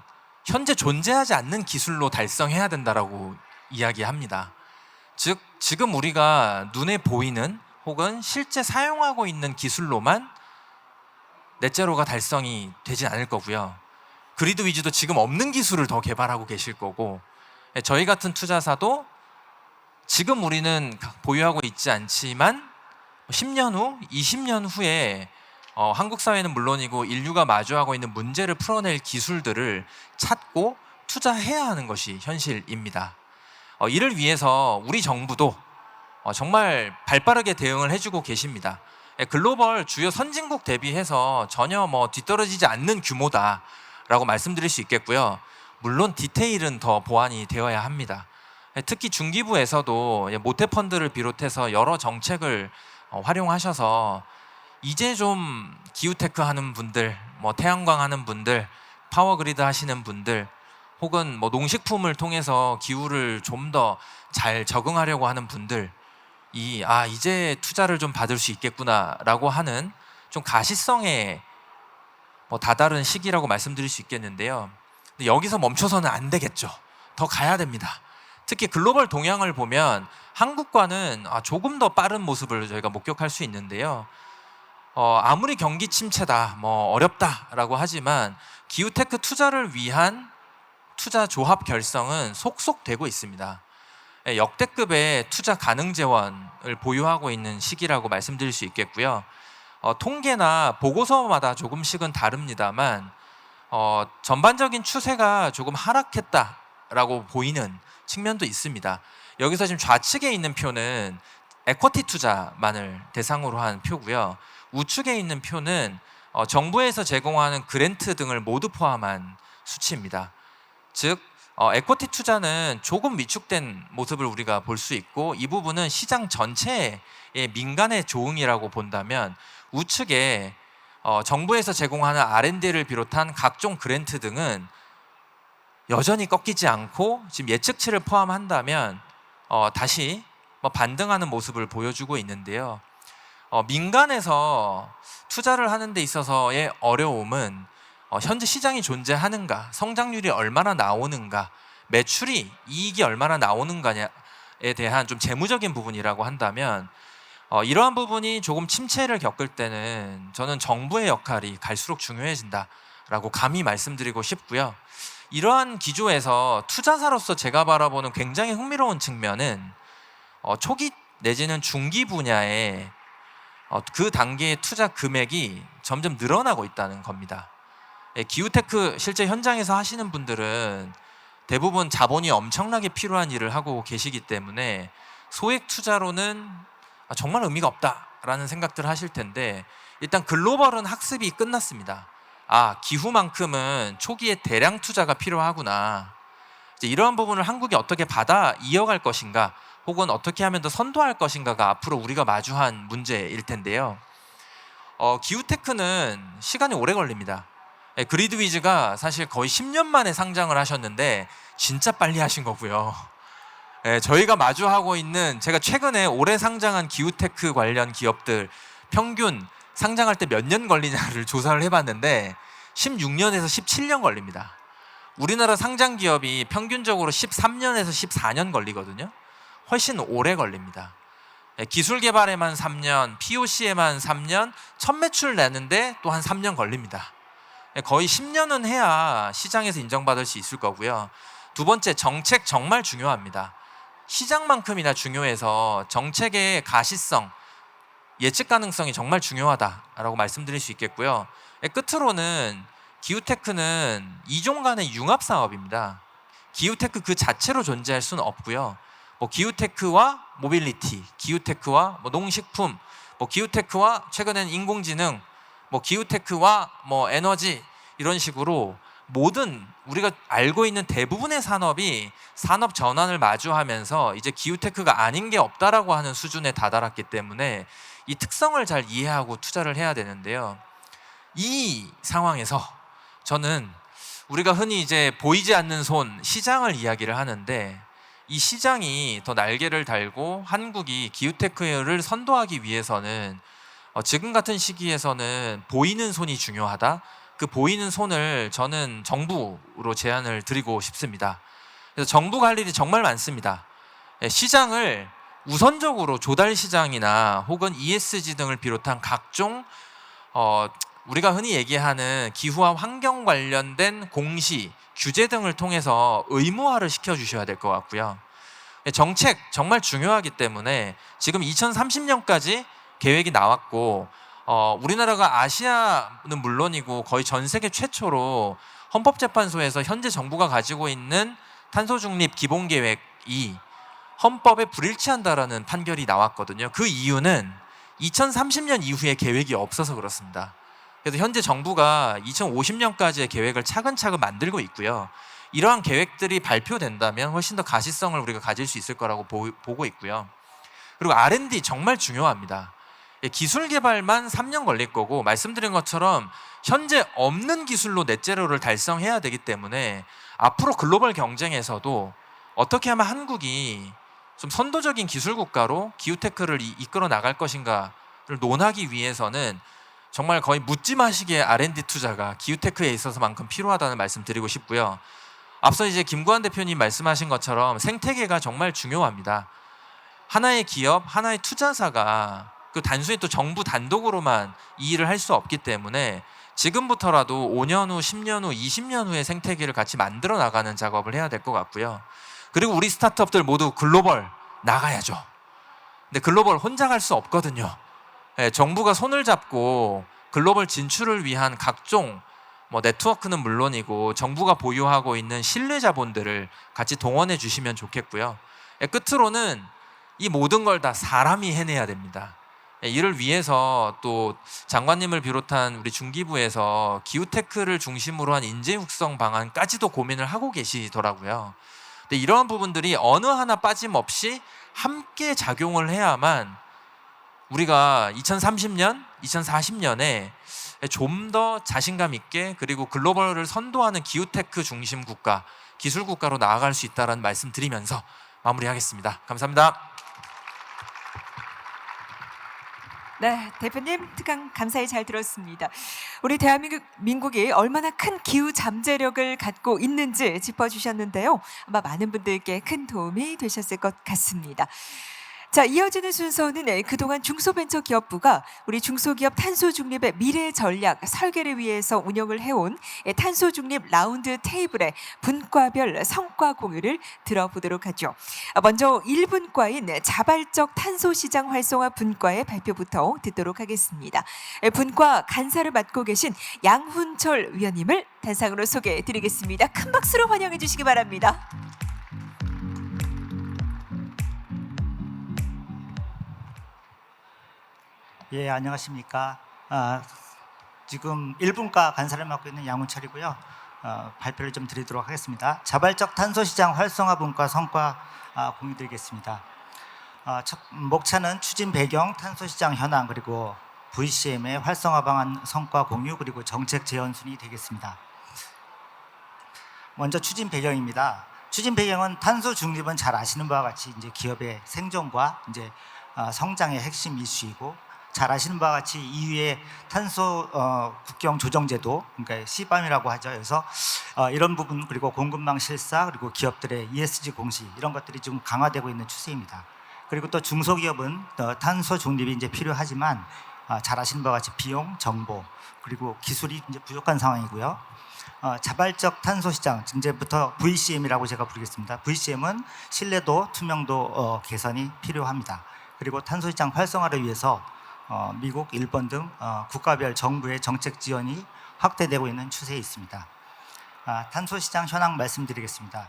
현재 존재하지 않는 기술로 달성해야 된다라고 이야기합니다. 즉 지금 우리가 눈에 보이는 혹은 실제 사용하고 있는 기술로만 넷제로가 달성이 되진 않을 거고요. 그리드위즈도 지금 없는 기술을 더 개발하고 계실 거고, 저희 같은 투자사도 지금 우리는 보유하고 있지 않지만 10년 후, 20년 후에 한국 사회는 물론이고 인류가 마주하고 있는 문제를 풀어낼 기술들을 찾고 투자해야 하는 것이 현실입니다. 이를 위해서 우리 정부도 정말 발빠르게 대응을 해주고 계십니다. 글로벌 주요 선진국 대비해서 전혀 뒤떨어지지 않는 규모다라고 말씀드릴 수 있겠고요. 물론 디테일은 더 보완이 되어야 합니다. 특히 중기부에서도 모태펀드를 비롯해서 여러 정책을 활용하셔서 이제 좀 기후테크 하는 분들, 태양광 하는 분들, 파워그리드 하시는 분들, 혹은 농식품을 통해서 기후를 좀 더 잘 적응하려고 하는 분들, 이제 투자를 좀 받을 수 있겠구나라고 하는 좀 가시성에 다다른 시기라고 말씀드릴 수 있겠는데요. 근데 여기서 멈춰서는 안 되겠죠. 더 가야 됩니다. 특히 글로벌 동향을 보면 한국과는 조금 더 빠른 모습을 저희가 목격할 수 있는데요. 아무리 경기 침체다, 어렵다라고 하지만 기후테크 투자를 위한 투자 조합 결성은 속속되고 있습니다. 역대급의 투자 가능 재원을 보유하고 있는 시기라고 말씀드릴 수 있겠고요. 통계나 보고서마다 조금씩은 다릅니다만 전반적인 추세가 조금 하락했다 없다라고 보이는 측면도 있습니다. 여기서 지금 좌측에 있는 표는 에쿼티 투자만을 대상으로 한 표고요. 우측에 있는 표는 정부에서 제공하는 그랜트 등을 모두 포함한 수치입니다. 즉 에쿼티 투자는 조금 위축된 모습을 우리가 볼 수 있고, 이 부분은 시장 전체의 민간의 조응이라고 본다면, 우측에 정부에서 제공하는 R&D를 비롯한 각종 그랜트 등은 여전히 꺾이지 않고 지금 예측치를 포함한다면 다시 반등하는 모습을 보여주고 있는데요. 민간에서 투자를 하는 데 있어서의 어려움은 현재 시장이 존재하는가, 성장률이 얼마나 나오는가, 매출이, 이익이 얼마나 나오는가에 대한 좀 재무적인 부분이라고 한다면, 이러한 부분이 조금 침체를 겪을 때는 저는 정부의 역할이 갈수록 중요해진다라고 감히 말씀드리고 싶고요. 이러한 기조에서 투자사로서 제가 바라보는 굉장히 흥미로운 측면은 초기 내지는 중기 분야에 그 단계의 투자 금액이 점점 늘어나고 있다는 겁니다. 기후테크 실제 현장에서 하시는 분들은 대부분 자본이 엄청나게 필요한 일을 하고 계시기 때문에 소액 투자로는 정말 의미가 없다라는 생각들을 하실 텐데, 일단 글로벌은 학습이 끝났습니다. 기후만큼은 초기에 대량 투자가 필요하구나. 이제 이러한 부분을 한국이 어떻게 받아 이어갈 것인가, 혹은 어떻게 하면 더 선도할 것인가가 앞으로 우리가 마주한 문제일 텐데요. 기후테크는 시간이 오래 걸립니다. 그리드위즈가 사실 거의 10년 만에 상장을 하셨는데 진짜 빨리 하신 거고요. 저희가 마주하고 있는, 제가 최근에 올해 상장한 기후테크 관련 기업들 평균 상장할 때 몇 년 걸리냐를 조사를 해봤는데 16년에서 17년 걸립니다. 우리나라 상장 기업이 평균적으로 13년에서 14년 걸리거든요. 훨씬 오래 걸립니다. 기술 개발에만 3년, POC에만 3년, 첫 매출 내는데 또 한 3년 걸립니다. 거의 10년은 해야 시장에서 인정받을 수 있을 거고요. 두 번째, 정책 정말 중요합니다. 시장만큼이나 중요해서 정책의 가시성, 예측 가능성이 정말 중요하다라고 말씀드릴 수 있겠고요. 끝으로는 기후테크는 이종 간의 융합 사업입니다. 기후테크 그 자체로 존재할 수는 없고요. 기후테크와 모빌리티, 기후테크와 농식품, 기후테크와 최근엔 인공지능, 기후테크와 에너지, 이런 식으로 모든 우리가 알고 있는 대부분의 산업이 산업 전환을 마주하면서 이제 기후테크가 아닌 게 없다라고 하는 수준에 다다랐기 때문에 이 특성을 잘 이해하고 투자를 해야 되는데요. 이 상황에서 저는 우리가 흔히 이제 보이지 않는 손, 시장을 이야기를 하는데, 이 시장이 더 날개를 달고 한국이 기후테크를 선도하기 위해서는 지금 같은 시기에서는 보이는 손이 중요하다. 그 보이는 손을 저는 정부로 제안을 드리고 싶습니다. 그래서 정부가 할 일이 정말 많습니다. 시장을 우선적으로 조달 시장이나 혹은 ESG 등을 비롯한 각종 우리가 흔히 얘기하는 기후와 환경 관련된 공시, 규제 등을 통해서 의무화를 시켜주셔야 될 것 같고요. 정책 정말 중요하기 때문에 지금 2030년까지 계획이 나왔고, 우리나라가 아시아는 물론이고 거의 전 세계 최초로 헌법재판소에서 현재 정부가 가지고 있는 탄소중립 기본계획이 헌법에 불일치한다라는 판결이 나왔거든요. 그 이유는 2030년 이후에 계획이 없어서 그렇습니다. 그래서 현재 정부가 2050년까지의 계획을 차근차근 만들고 있고요. 이러한 계획들이 발표된다면 훨씬 더 가시성을 우리가 가질 수 있을 거라고 보고 있고요. 그리고 R&D 정말 중요합니다. 기술 개발만 3년 걸릴 거고, 말씀드린 것처럼 현재 없는 기술로 넷제로를 달성해야 되기 때문에 앞으로 글로벌 경쟁에서도 어떻게 하면 한국이 좀 선도적인 기술 국가로 기후테크를 이끌어 나갈 것인가를 논하기 위해서는 정말 거의 묻지 마시기에 R&D 투자가 기후테크에 있어서만큼 필요하다는 말씀 드리고 싶고요. 앞서 이제 김구한 대표님 말씀하신 것처럼 생태계가 정말 중요합니다. 하나의 기업, 하나의 투자사가 단순히 또 정부 단독으로만 이 일을 할 수 없기 때문에 지금부터라도 5년 후, 10년 후, 20년 후의 생태계를 같이 만들어 나가는 작업을 해야 될 것 같고요. 그리고 우리 스타트업들 모두 글로벌 나가야죠. 근데 글로벌 혼자 갈 수 없거든요. 정부가 손을 잡고 글로벌 진출을 위한 각종 뭐 네트워크는 물론이고 정부가 보유하고 있는 신뢰 자본들을 같이 동원해 주시면 좋겠고요. 끝으로는 이 모든 걸 다 사람이 해내야 됩니다. 이를 위해서 또 장관님을 비롯한 우리 중기부에서 기후테크를 중심으로 한 인재 육성 방안까지도 고민을 하고 계시더라고요. 근데 이러한 부분들이 어느 하나 빠짐없이 함께 작용을 해야만 우리가 2030년, 2040년에 좀 더 자신감 있게 그리고 글로벌을 선도하는 기후테크 중심 국가, 기술 국가로 나아갈 수 있다는 말씀 드리면서 마무리하겠습니다. 감사합니다. 네, 대표님 특강 감사히 잘 들었습니다. 우리 대한민국이 얼마나 큰 기후 잠재력을 갖고 있는지 짚어주셨는데요. 아마 많은 분들께 큰 도움이 되셨을 것 같습니다. 자, 이어지는 순서는 그동안 중소벤처기업부가 우리 중소기업 탄소중립의 미래 전략 설계를 위해서 운영을 해온 탄소중립 라운드 테이블의 분과별 성과 공유를 들어보도록 하죠. 먼저 1분과인 자발적 탄소시장 활성화 분과의 발표부터 듣도록 하겠습니다. 분과 간사를 맡고 계신 양훈철 위원님을 단상으로 소개해 드리겠습니다. 큰 박수로 환영해 주시기 바랍니다. 예, 안녕하십니까. 지금 1분과 간사를 맡고 있는 양훈철이고요. 발표를 좀 드리도록 하겠습니다. 자발적 탄소시장 활성화 분과 성과 공유드리겠습니다. 목차는 추진 배경, 탄소시장 현황, 그리고 VCM의 활성화 방안 성과 공유, 그리고 정책 재현 순이 되겠습니다. 먼저 추진 배경입니다. 추진 배경은 탄소 중립은 잘 아시는 바와 같이 이제 기업의 생존과 이제 성장의 핵심 이슈이고, 잘 아시는 바와 같이 EU의 탄소 국경 조정 제도, 그러니까 CBAM이라고 하죠. 그래서 이런 부분, 그리고 공급망 실사, 그리고 기업들의 ESG 공시, 이런 것들이 좀 강화되고 있는 추세입니다. 그리고 또 중소기업은 탄소 중립이 이제 필요하지만 잘 아시는 바와 같이 비용, 정보, 그리고 기술이 이제 부족한 상황이고요. 자발적 탄소 시장, 이제부터 VCM이라고 제가 부르겠습니다. VCM은 신뢰도, 투명도 개선이 필요합니다. 그리고 탄소 시장 활성화를 위해서 미국, 일본 등 국가별 정부의 정책 지원이 확대되고 있는 추세에 있습니다. 탄소시장 현황 말씀드리겠습니다.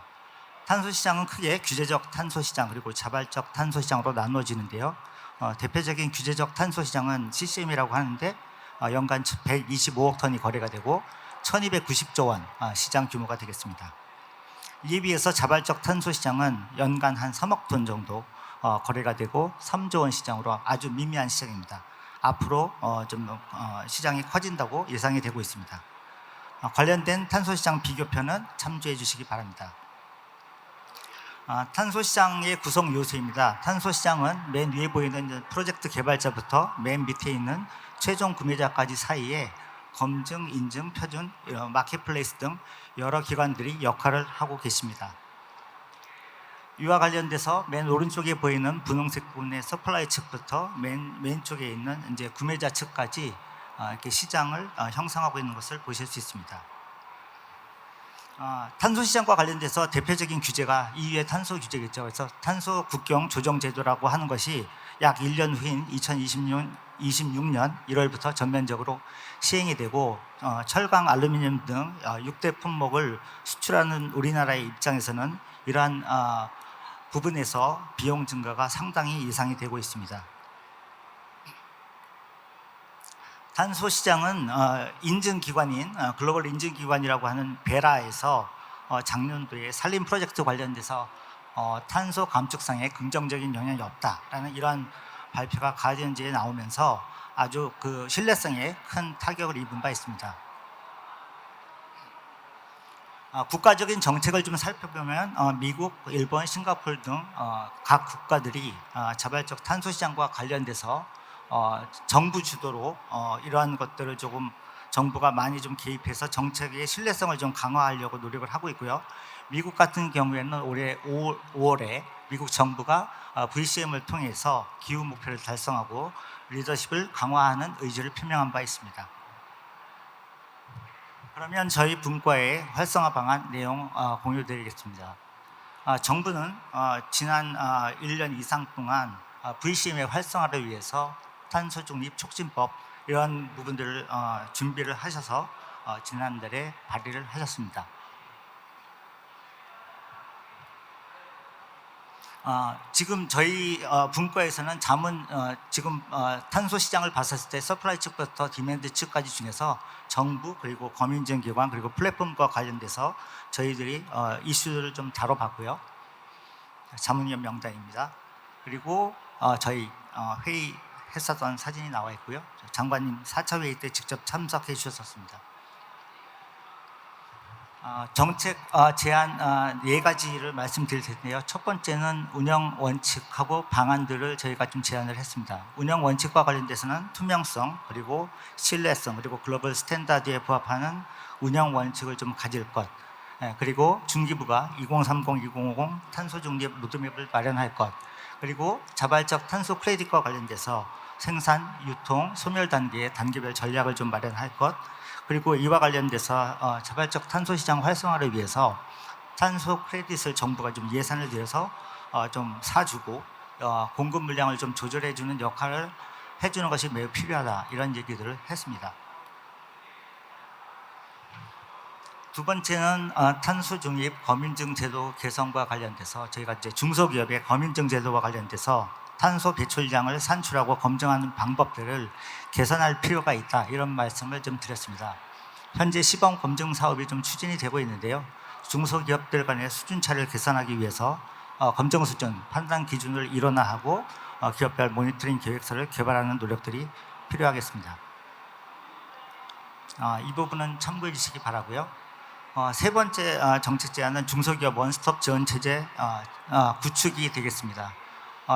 탄소시장은 크게 규제적 탄소시장 그리고 자발적 탄소시장으로 나누어지는데요. 대표적인 규제적 탄소시장은 CCM이라고 하는데 연간 125억 톤이 거래가 되고 1290조 원 시장 규모가 되겠습니다. 이에 비해서 자발적 탄소시장은 연간 한 3억 톤 정도 거래가 되고 3조 원 시장으로 아주 미미한 시장입니다. 앞으로 시장이 커진다고 예상이 되고 있습니다. 관련된 탄소시장 비교표는 참조해 주시기 바랍니다. 탄소시장의 구성 요소입니다. 탄소시장은 맨 위에 보이는 프로젝트 개발자부터 맨 밑에 있는 최종 구매자까지 사이에 검증, 인증, 표준, 마켓플레이스 등 여러 기관들이 역할을 하고 계십니다. 이와 관련돼서 맨 오른쪽에 보이는 분홍색 부분의 서플라이 측부터 맨 왼쪽에 있는 이제 구매자 측까지 이렇게 시장을 형성하고 있는 것을 보실 수 있습니다. 탄소 시장과 관련돼서 대표적인 규제가 EU의 탄소 규제겠죠. 그래서 탄소 국경 조정 제도라고 하는 것이 약 1년 후인 2026년 1월부터 전면적으로 시행이 되고 철강, 알루미늄 등 6대 품목을 수출하는 우리나라의 입장에서는 이러한 부분에서 비용 증가가 상당히 예상이 되고 있습니다. 탄소 시장은 인증기관인 글로벌 인증기관이라고 하는 베라에서 작년도에 산림 프로젝트 관련돼서 탄소 감축상에 긍정적인 영향이 없다라는 이러한 발표가 가디언지에 나오면서 아주 그 신뢰성에 큰 타격을 입은 바 있습니다. 국가적인 정책을 좀 살펴보면 미국, 일본, 싱가포르 등 각 국가들이 자발적 탄소 시장과 관련돼서 정부 주도로 이러한 것들을 조금 정부가 많이 좀 개입해서 정책의 신뢰성을 좀 강화하려고 노력을 하고 있고요. 미국 같은 경우에는 올해 5월에 미국 정부가 VCM을 통해서 기후 목표를 달성하고 리더십을 강화하는 의지를 표명한 바 있습니다. 그러면 저희 분과의 활성화 방안 내용 공유드리겠습니다. 정부는 지난 1년 이상 동안 VCM의 활성화를 위해서 탄소 중립 촉진법 이런 부분들을 준비를 하셔서 지난달에 발의를 하셨습니다. 지금 저희 분과에서는 지금 탄소 시장을 봤을 때 서플라이 측부터 디맨드 측까지 중에서 정부 그리고 검인정기관 그리고 플랫폼과 관련돼서 저희들이 이슈를 좀 다뤄봤고요. 자문위원 명단입니다. 그리고 저희 회의 했었던 사진이 나와 있고요. 장관님 4차 회의 때 직접 참석해 주셨습니다. 정책 제안 4가지를 말씀드릴 텐데요. 첫 번째는 운영 원칙하고 방안들을 저희가 좀 제안을 했습니다. 운영 원칙과 관련돼서는 투명성 그리고 신뢰성 그리고 글로벌 스탠다드에 부합하는 운영 원칙을 좀 가질 것, 그리고 중기부가 2030, 2050 탄소 중립 로드맵을 마련할 것, 그리고 자발적 탄소 크레딧과 관련돼서 생산, 유통, 소멸 단계의 단계별 전략을 좀 마련할 것, 그리고 이와 관련돼서 자발적 탄소 시장 활성화를 위해서 탄소 크레딧을 정부가 좀 예산을 들여서 좀 사주고 공급 물량을 좀 조절해주는 역할을 해주는 것이 매우 필요하다, 이런 얘기들을 했습니다. 두 번째는 탄소 중립 검인증 제도 개선과 관련돼서 저희가 이제 중소기업의 검인증 제도와 관련돼서 탄소 배출량을 산출하고 검증하는 방법들을 개선할 필요가 있다, 이런 말씀을 좀 드렸습니다. 현재 시범 검증 사업이 좀 추진이 되고 있는데요. 중소기업들 간의 수준차를 개선하기 위해서 검증 수준, 판단 기준을 일원화하고 기업별 모니터링 계획서를 개발하는 노력들이 필요하겠습니다. 이 부분은 참고해 주시기 바라고요. 세 번째 정책 제안은 중소기업 원스톱 지원 체제 구축이 되겠습니다.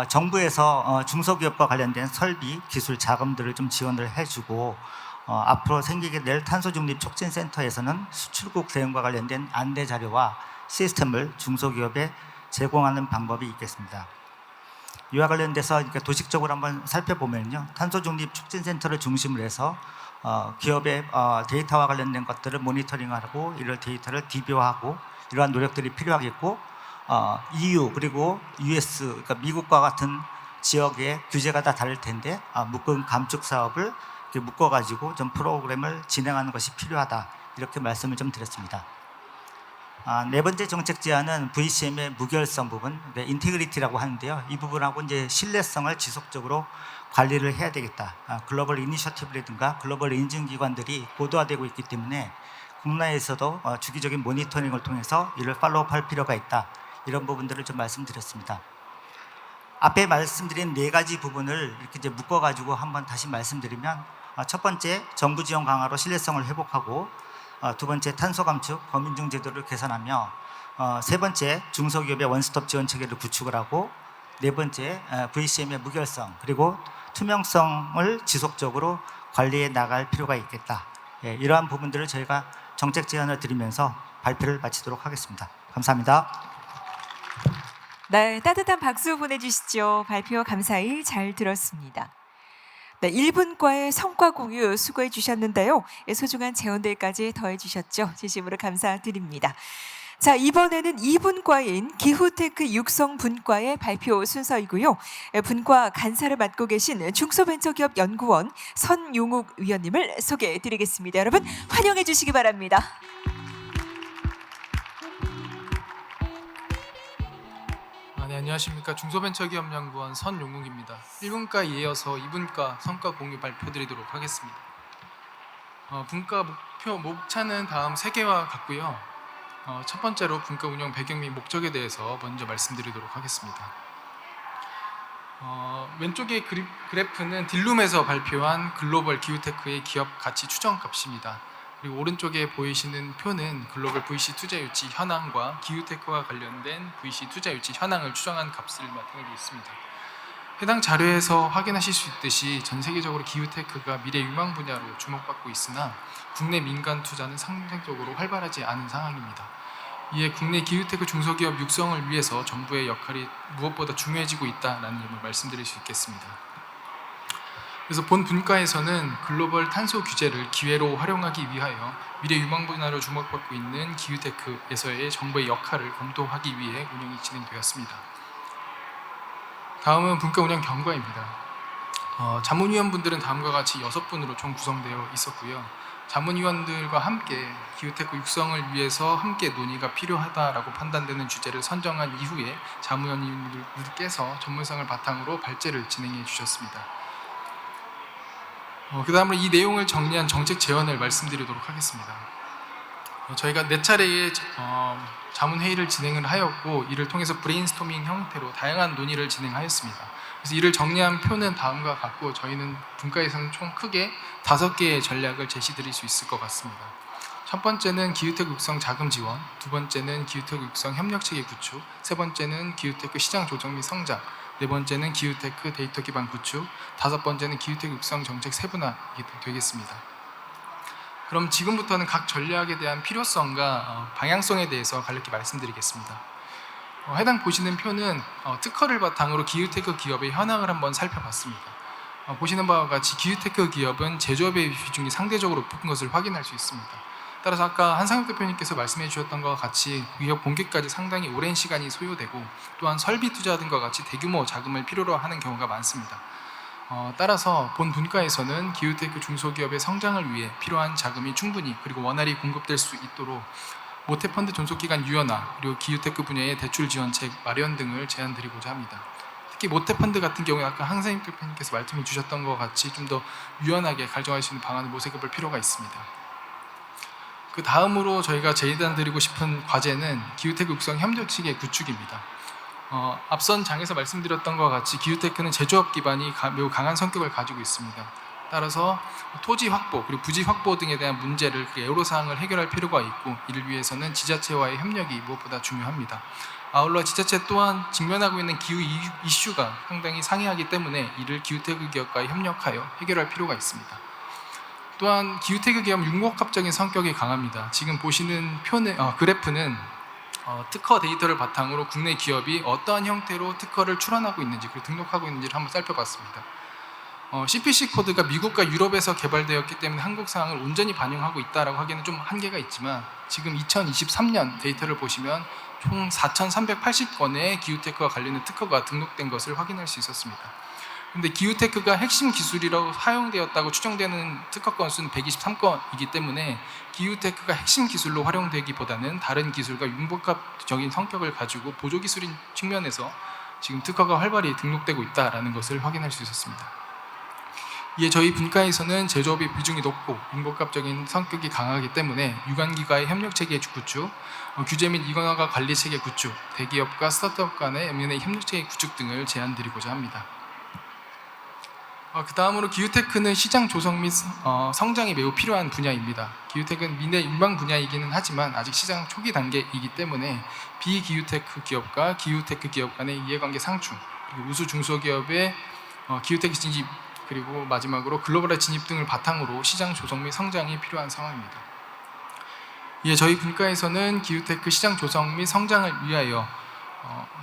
정부에서 중소기업과 관련된 설비, 기술, 자금들을 좀 지원을 해주고 앞으로 생기게 될 탄소중립 촉진센터에서는 수출국 대응과 관련된 안내 자료와 시스템을 중소기업에 제공하는 방법이 있겠습니다. 이와 관련돼서 도식적으로 한번 살펴보면요, 탄소중립 촉진센터를 중심으로 해서 기업의 데이터와 관련된 것들을 모니터링하고 이런 데이터를 DB화하고 이러한 노력들이 필요하겠고, EU 그리고 US, 그러니까 미국과 같은 지역의 규제가 다 다를 텐데 묶음 감축 사업을 이렇게 묶어가지고 좀 프로그램을 진행하는 것이 필요하다, 이렇게 말씀을 좀 드렸습니다. 네 번째 정책 제안은 VCM의 무결성 부분, 인테그리티라고 하는데요. 이 부분하고 이제 신뢰성을 지속적으로 관리를 해야 되겠다. 글로벌 이니셔티브라든가 글로벌 인증기관들이 고도화되고 있기 때문에 국내에서도 주기적인 모니터링을 통해서 이를 팔로우할 필요가 있다, 이런 부분들을 좀 말씀드렸습니다. 앞에 말씀드린 4가지 부분을 이렇게 이제 묶어가지고 한번 다시 말씀드리면, 첫 번째 정부 지원 강화로 신뢰성을 회복하고, 두 번째 탄소 감축 검인증 제도를 개선하며, 세 번째 중소기업의 원스톱 지원 체계를 구축을 하고, 네 번째 VCM의 무결성 그리고 투명성을 지속적으로 관리해 나갈 필요가 있겠다. 이러한 부분들을 저희가 정책 제안을 드리면서 발표를 마치도록 하겠습니다. 감사합니다. 네, 따뜻한 박수 보내주시죠. 발표 감사히 잘 들었습니다. 네, 1분과의 성과 공유 수고해 주셨는데요. 소중한 재원들까지 더해 주셨죠. 진심으로 감사드립니다. 자, 이번에는 2분과인 기후테크 육성 분과의 발표 순서이고요. 분과 간사를 맡고 계신 중소벤처기업연구원 선용욱 위원님을 소개해 드리겠습니다. 여러분 환영해 주시기 바랍니다. 네, 안녕하십니까. 중소벤처기업연구원 선용욱입니다. 1분과 이어서 2분과 성과 공유 발표드리도록 하겠습니다. 분과 목차는 다음 3개와 같고요. 첫 번째로 분과 운영 배경 및 목적에 대해서 먼저 말씀드리도록 하겠습니다. 왼쪽의 그래프는 딜룸에서 발표한 글로벌 기후테크의 기업 가치 추정 값입니다. 그리고 오른쪽에 보이시는 표는 글로벌 VC 투자 유치 현황과 기후테크와 관련된 VC 투자 유치 현황을 추정한 값을 나타내고 있습니다. 해당 자료에서 확인하실 수 있듯이 전 세계적으로 기후테크가 미래 유망 분야로 주목받고 있으나 국내 민간 투자는 상대적으로 활발하지 않은 상황입니다. 이에 국내 기후테크 중소기업 육성을 위해서 정부의 역할이 무엇보다 중요해지고 있다는 점을 말씀드릴 수 있겠습니다. 그래서 본 분과에서는 글로벌 탄소 규제를 기회로 활용하기 위하여 미래 유망 분야로 주목받고 있는 기후테크에서의 정부의 역할을 검토하기 위해 운영이 진행되었습니다. 다음은 분과 운영 경과입니다. 자문위원분들은 다음과 같이 6분으로 총 구성되어 있었고요. 자문위원들과 함께 기후테크 육성을 위해서 함께 논의가 필요하다라고 판단되는 주제를 선정한 이후에 자문위원들께서 전문성을 바탕으로 발제를 진행해 주셨습니다. 그 다음으로 이 내용을 정리한 정책 제언을 말씀드리도록 하겠습니다. 저희가 4차례의 자문회의를 진행을 하였고 이를 통해서 브레인스토밍 형태로 다양한 논의를 진행하였습니다. 그래서 이를 정리한 표는 다음과 같고 저희는 분과에서는 총 크게 5개의 전략을 제시드릴 수 있을 것 같습니다. 첫 번째는 기후테크 육성 자금 지원, 두 번째는 기후테크 육성 협력체계 구축, 세 번째는 기후테크 시장 조정 및 성장, 네 번째는 기후테크 데이터 기반 구축, 다섯 번째는 기후테크 육성 정책 세분화가 되겠습니다. 그럼 지금부터는 각 전략에 대한 필요성과 방향성에 대해서 간략히 말씀드리겠습니다. 해당 보시는 표는 특허를 바탕으로 기후테크 기업의 현황을 한번 살펴봤습니다. 보시는 바와 같이 기후테크 기업은 제조업의 비중이 상대적으로 높은 것을 확인할 수 있습니다. 따라서 아까 한상혁 대표님께서 말씀해 주셨던 것과 같이 기업 공개까지 상당히 오랜 시간이 소요되고 또한 설비 투자 등과 같이 대규모 자금을 필요로 하는 경우가 많습니다. 따라서 본 분과에서는 기후테크 중소기업의 성장을 위해 필요한 자금이 충분히 그리고 원활히 공급될 수 있도록 모태펀드 존속기간 유연화 그리고 기후테크 분야의 대출 지원책 마련 등을 제안드리고자 합니다. 특히 모태펀드 같은 경우에 아까 한상혁 대표님께서 말씀해 주셨던 것 같이 좀 더 유연하게 갈정할 수 있는 방안을 모색해 볼 필요가 있습니다. 그 다음으로 저희가 제안드리고 싶은 과제는 기후테크 육성 협력체계 구축입니다. 앞선 장에서 말씀드렸던 것과 같이 기후테크는 제조업 기반이 매우 강한 성격을 가지고 있습니다. 따라서 토지 확보 그리고 부지 확보 등에 대한 문제를 그 애로사항을 해결할 필요가 있고 이를 위해서는 지자체와의 협력이 무엇보다 중요합니다. 아울러 지자체 또한 직면하고 있는 기후 이슈가 상당히 상이하기 때문에 이를 기후테크 기업과 협력하여 해결할 필요가 있습니다. 또한 기후테크 기업 융복합적인 성격이 강합니다. 지금 보시는 그래프는 특허 데이터를 바탕으로 국내 기업이 어떠한 형태로 특허를 출원하고 있는지 그리고 등록하고 있는지를 한번 살펴봤습니다. CPC 코드가 미국과 유럽에서 개발되었기 때문에 한국 상황을 온전히 반영하고 있다라고 하기에는 좀 한계가 있지만 지금 2023년 데이터를 보시면 총 4,380건의 기후테크와 관련된 특허가 등록된 것을 확인할 수 있었습니다. 그런데 기후테크가 핵심 기술이라고 사용되었다고 추정되는 특허 건수는 123건이기 때문에 기후테크가 핵심 기술로 활용되기보다는 다른 기술과 융복합적인 성격을 가지고 보조기술인 측면에서 지금 특허가 활발히 등록되고 있다는 것을 확인할 수 있었습니다. 이에 저희 분과에서는 제조업의 비중이 높고 융복합적인 성격이 강하기 때문에 유관기관의 협력체계 구축, 규제 및 이관화가 관리체계 구축, 대기업과 스타트업 간의 M&A 협력체계 구축 등을 제안드리고자 합니다. 그 다음으로 기후테크는 시장 조성 및 성장이 매우 필요한 분야입니다. 기후테크는 미래 유망 분야이기는 하지만 아직 시장 초기 단계이기 때문에 비기후테크 기업과 기후테크 기업 간의 이해관계 상충, 그리고 우수 중소기업의 기후테크 진입, 그리고 마지막으로 글로벌의 진입 등을 바탕으로 시장 조성 및 성장이 필요한 상황입니다. 이에 저희 분과에서는 기후테크 시장 조성 및 성장을 위하여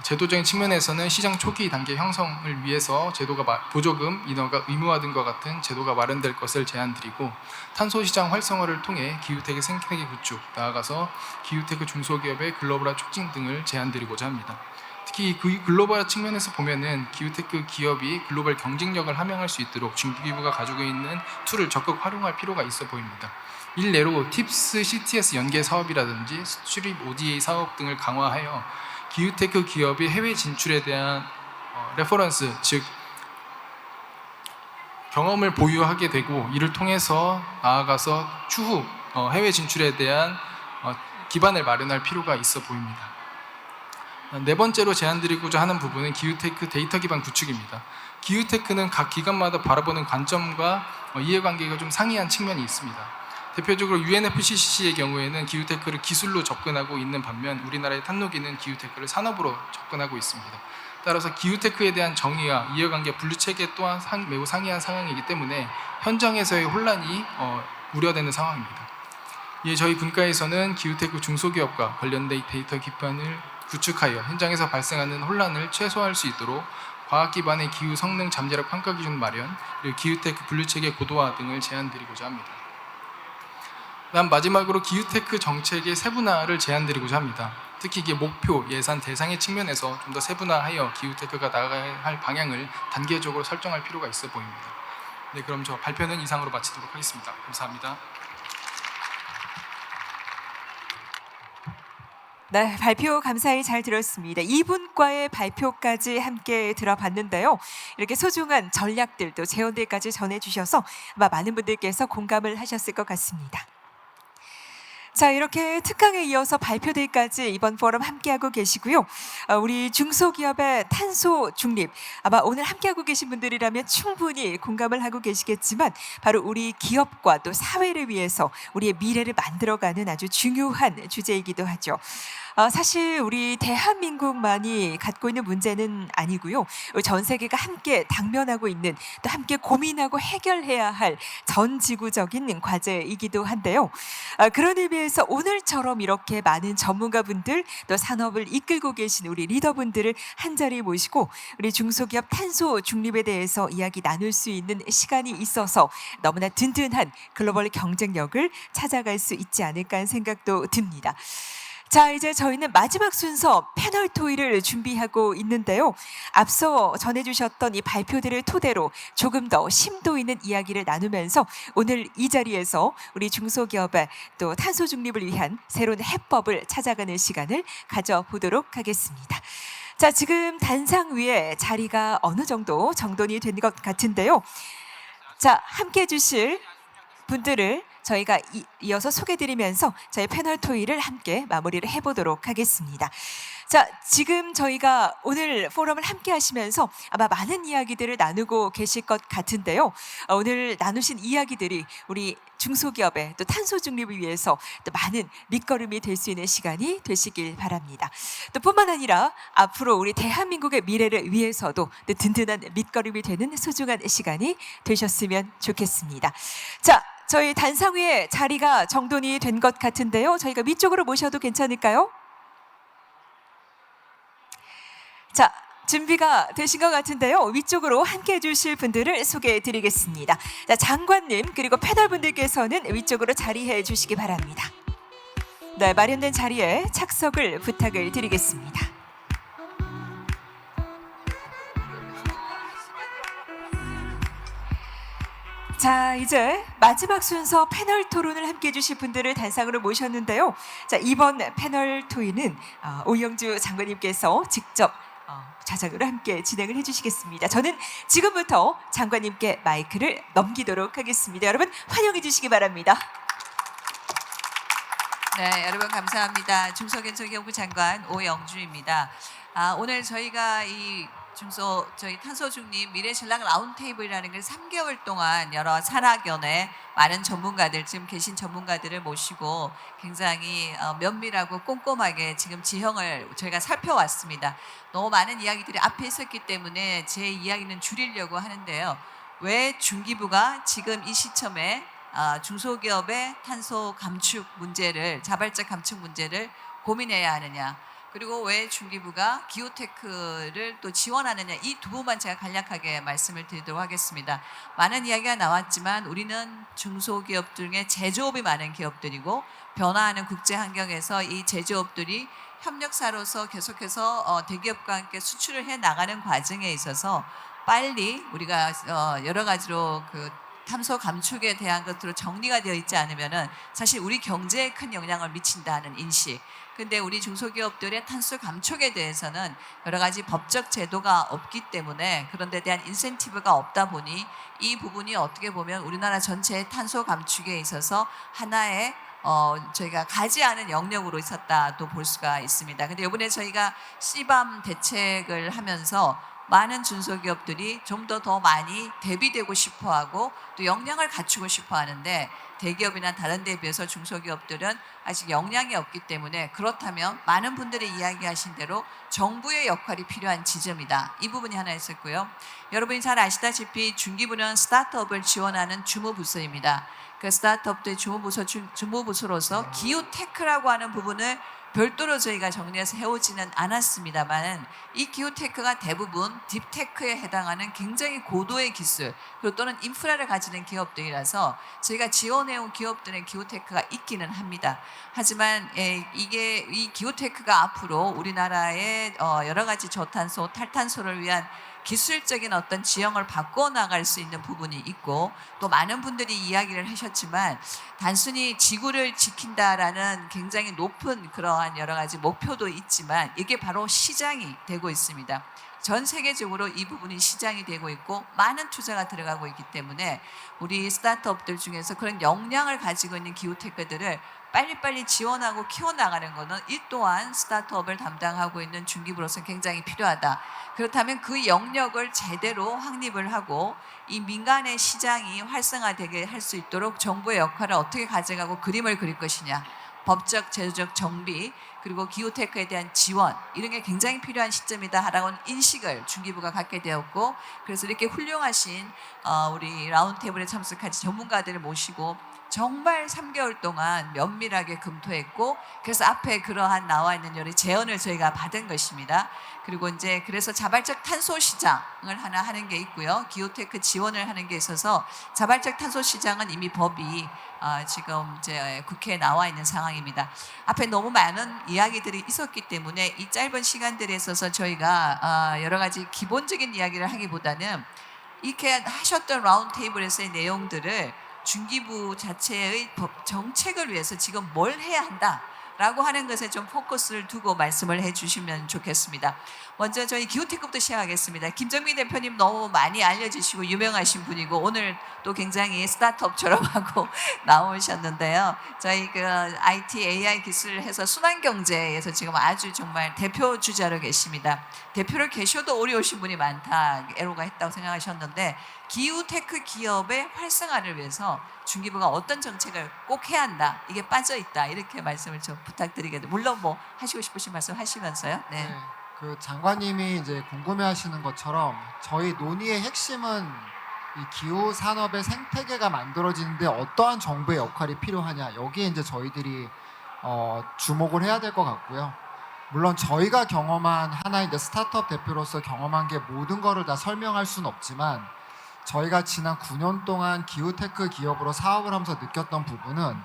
제도적인 측면에서는 시장 초기 단계 형성을 위해서 제도가 보조금, 인허가 의무화 등과 같은 제도가 마련될 것을 제안드리고 탄소시장 활성화를 통해 기후테크 생태계 구축, 나아가서 기후테크 중소기업의 글로벌화 촉진 등을 제안드리고자 합니다. 특히 그 글로벌화 측면에서 보면은 기후테크 기업이 글로벌 경쟁력을 함양할 수 있도록 중기부가 가지고 있는 툴을 적극 활용할 필요가 있어 보입니다. 일례로 TIPS, CTS 연계 사업이라든지 수출입 ODA 사업 등을 강화하여 기후테크 기업이 해외 진출에 대한 레퍼런스, 즉 경험을 보유하게 되고 이를 통해서 나아가서 추후 해외 진출에 대한 기반을 마련할 필요가 있어 보입니다. 네 번째로 제안드리고자 하는 부분은 기후테크 데이터 기반 구축입니다. 기후테크는 각 기관마다 바라보는 관점과 이해관계가 좀 상이한 측면이 있습니다. 대표적으로 UNFCCC의 경우에는 기후테크를 기술로 접근하고 있는 반면 우리나라의 탄노기는 기후테크를 산업으로 접근하고 있습니다. 따라서 기후테크에 대한 정의와 이해관계 분류체계 또한 매우 상이한 상황이기 때문에 현장에서의 혼란이 우려되는 상황입니다. 이에 저희 분과에서는 기후테크 중소기업과 관련된 데이터 기반을 구축하여 현장에서 발생하는 혼란을 최소화할 수 있도록 과학 기반의 기후 성능 잠재력 평가 기준 마련, 그리고 기후테크 분류체계 고도화 등을 제안드리고자 합니다. 다음 마지막으로 기후테크 정책의 세분화를 제안드리고자 합니다. 특히 이게 목표, 예산, 대상의 측면에서 좀 더 세분화하여 기후테크가 나아가야 할 방향을 단계적으로 설정할 필요가 있어 보입니다. 네, 그럼 저 발표는 이상으로 마치도록 하겠습니다. 감사합니다. 네, 발표 감사히 잘 들었습니다. 이분과의 발표까지 함께 들어봤는데요. 이렇게 소중한 전략들도 재원들까지 전해주셔서 아마 많은 분들께서 공감을 하셨을 것 같습니다. 자, 이렇게 특강에 이어서 발표들까지 이번 포럼 함께하고 계시고요. 우리 중소기업의 탄소 중립, 아마 오늘 함께하고 계신 분들이라면 충분히 공감을 하고 계시겠지만 바로 우리 기업과 또 사회를 위해서 우리의 미래를 만들어가는 아주 중요한 주제이기도 하죠. 사실 우리 대한민국만이 갖고 있는 문제는 아니고요. 전 세계가 함께 당면하고 있는, 또 함께 고민하고 해결해야 할 전 지구적인 과제이기도 한데요. 그런 의미에서 오늘처럼 이렇게 많은 전문가분들, 또 산업을 이끌고 계신 우리 리더분들을 한자리에 모시고 우리 중소기업 탄소 중립에 대해서 이야기 나눌 수 있는 시간이 있어서 너무나 든든한 글로벌 경쟁력을 찾아갈 수 있지 않을까 하는 생각도 듭니다. 자, 이제 저희는 마지막 순서 패널 토의를 준비하고 있는데요. 앞서 전해주셨던 이 발표들을 토대로 조금 더 심도 있는 이야기를 나누면서 오늘 이 자리에서 우리 중소기업의 또 탄소 중립을 위한 새로운 해법을 찾아가는 시간을 가져보도록 하겠습니다. 자, 지금 단상 위에 자리가 어느 정도 정돈이 된 것 같은데요. 자, 함께 해주실 분들을 저희가 이어서 소개드리면서 저희 패널 토의를 함께 마무리를 해보도록 하겠습니다. 자, 지금 저희가 오늘 포럼을 함께 하시면서 아마 많은 이야기들을 나누고 계실 것 같은데요. 오늘 나누신 이야기들이 우리 중소기업의 또 탄소 중립을 위해서 또 많은 밑거름이 될 수 있는 시간이 되시길 바랍니다. 또 뿐만 아니라 앞으로 우리 대한민국의 미래를 위해서도 또 든든한 밑거름이 되는 소중한 시간이 되셨으면 좋겠습니다. 자, 저희 단상 위에 자리가 정돈이 된 것 같은데요. 저희가 위쪽으로 모셔도 괜찮을까요? 자, 준비가 되신 것 같은데요. 위쪽으로 함께 해주실 분들을 소개해 드리겠습니다. 자, 장관님 그리고 패널 분들께서는 위쪽으로 자리해 주시기 바랍니다. 네, 마련된 자리에 착석을 부탁을 드리겠습니다. 자, 이제 마지막 순서 패널 토론을 함께 해주실 분들을 단상으로 모셨는데요. 자, 이번 패널 토의는 오영주 장관님께서 직접 자장으로 함께 진행을 해주시겠습니다. 저는 지금부터 장관님께 마이크를 넘기도록 하겠습니다. 여러분 환영해 주시기 바랍니다. 네, 여러분 감사합니다. 중소벤처기업부 장관 오영주입니다. 오늘 저희가 저희 탄소 중립 미래 전략 라운드테이블이라는 걸 3개월 동안 여러 산학연의 많은 전문가들, 지금 계신 전문가들을 모시고 굉장히 면밀하고 꼼꼼하게 지금 지형을 저희가 살펴왔습니다. 너무 많은 이야기들이 앞에 있었기 때문에 제 이야기는 줄이려고 하는데요. 왜 중기부가 지금 이 시점에 중소기업의 탄소 감축 문제를, 자발적 감축 문제를 고민해야 하느냐, 그리고 왜 중기부가 기후테크를 또 지원하느냐, 이 두 부분만 제가 간략하게 말씀을 드리도록 하겠습니다. 많은 이야기가 나왔지만 우리는 중소기업 중에 제조업이 많은 기업들이고 변화하는 국제 환경에서 이 제조업들이 협력사로서 계속해서 대기업과 함께 수출을 해 나가는 과정에 있어서 빨리 우리가 여러 가지로 그 탄소 감축에 대한 것으로 정리가 되어 있지 않으면은 사실 우리 경제에 큰 영향을 미친다는 인식. 근데 우리 중소기업들의 탄소 감축에 대해서는 여러 가지 법적 제도가 없기 때문에 그런 데 대한 인센티브가 없다 보니 이 부분이 어떻게 보면 우리나라 전체의 탄소 감축에 있어서 하나의 저희가 가지 않은 영역으로 있었다도 볼 수가 있습니다. 근데 이번에 저희가 CBAM 대책을 하면서 많은 중소기업들이 좀 더 많이 대비되고 싶어하고 또 역량을 갖추고 싶어하는데 대기업이나 다른 데에 비해서 중소기업들은 아직 역량이 없기 때문에, 그렇다면 많은 분들이 이야기하신 대로 정부의 역할이 필요한 지점이다. 이 부분이 하나 있었고요. 여러분이 잘 아시다시피 중기부는 스타트업을 지원하는 주무부서입니다. 그 스타트업들의 주무부서로서 기후테크라고 하는 부분을 별도로 저희가 정리해서 해오지는 않았습니다만 이 기후테크가 대부분 딥테크에 해당하는 굉장히 고도의 기술 그리고 또는 인프라를 가지는 기업들이라서 저희가 지원해온 기업들의 기후테크가 있기는 합니다. 하지만 이 기후테크가 앞으로 우리나라의 여러 가지 저탄소, 탈탄소를 위한 기술적인 어떤 지형을 바꿔 나갈 수 있는 부분이 있고 또 많은 분들이 이야기를 하셨지만 단순히 지구를 지킨다라는 굉장히 높은 그러한 여러 가지 목표도 있지만 이게 바로 시장이 되고 있습니다. 전 세계적으로 이 부분이 시장이 되고 있고 많은 투자가 들어가고 있기 때문에 우리 스타트업들 중에서 그런 역량을 가지고 있는 기후테크들을 빨리빨리 지원하고 키워나가는 것은 이 또한 스타트업을 담당하고 있는 중기부로서 굉장히 필요하다. 그렇다면 그 영역을 제대로 확립을 하고 이 민간의 시장이 활성화되게 할 수 있도록 정부의 역할을 어떻게 가져가고 그림을 그릴 것이냐. 법적, 제도적 정비, 그리고 기후테크에 대한 지원 이런 게 굉장히 필요한 시점이다라는 인식을 중기부가 갖게 되었고 그래서 이렇게 훌륭하신 우리 라운드테이블에 참석한 전문가들을 모시고 정말 3개월 동안 면밀하게 검토했고 그래서 앞에 그러한 나와 있는 여러 제언을 저희가 받은 것입니다. 그리고 이제 그래서 자발적 탄소 시장을 하나 하는 게 있고요. 기후테크 지원을 하는 게 있어서 자발적 탄소 시장은 이미 법이 지금 이제 국회에 나와 있는 상황입니다. 앞에 너무 많은 이야기들이 있었기 때문에 이 짧은 시간들에 있어서 저희가 여러 가지 기본적인 이야기를 하기보다는 이렇게 하셨던 라운드 테이블에서의 내용들을 중기부 자체의 법 정책을 위해서 지금 뭘 해야 한다라고 하는 것에 좀 포커스를 두고 말씀을 해주시면 좋겠습니다. 먼저 저희 기후테크부터 시작하겠습니다. 김정민 대표님 너무 많이 알려지시고 유명하신 분이고 오늘 또 굉장히 스타트업처럼 하고 나오셨는데요. 저희 그 IT, AI 기술을 해서 순환경제에서 지금 아주 정말 대표 주자로 계십니다. 대표를 계셔도 어려우신 분이 많다. 에로가 했다고 생각하셨는데 기후테크 기업의 활성화를 위해서 중기부가 어떤 정책을 꼭 해야 한다. 이게 빠져있다. 이렇게 말씀을 좀 부탁드리겠습니다. 물론 뭐 하시고 싶으신 말씀 하시면서요. 네. 네, 그 장관님이 이제 궁금해하시는 것처럼 저희 논의의 핵심은 이 기후 산업의 생태계가 만들어지는데 어떠한 정부의 역할이 필요하냐 여기에 이제 저희들이 주목을 해야 될 것 같고요. 물론 저희가 경험한 하나의 이제 스타트업 대표로서 경험한 게 모든 거를 다 설명할 수는 없지만 저희가 지난 9년 동안 기후테크 기업으로 사업을 하면서 느꼈던 부분은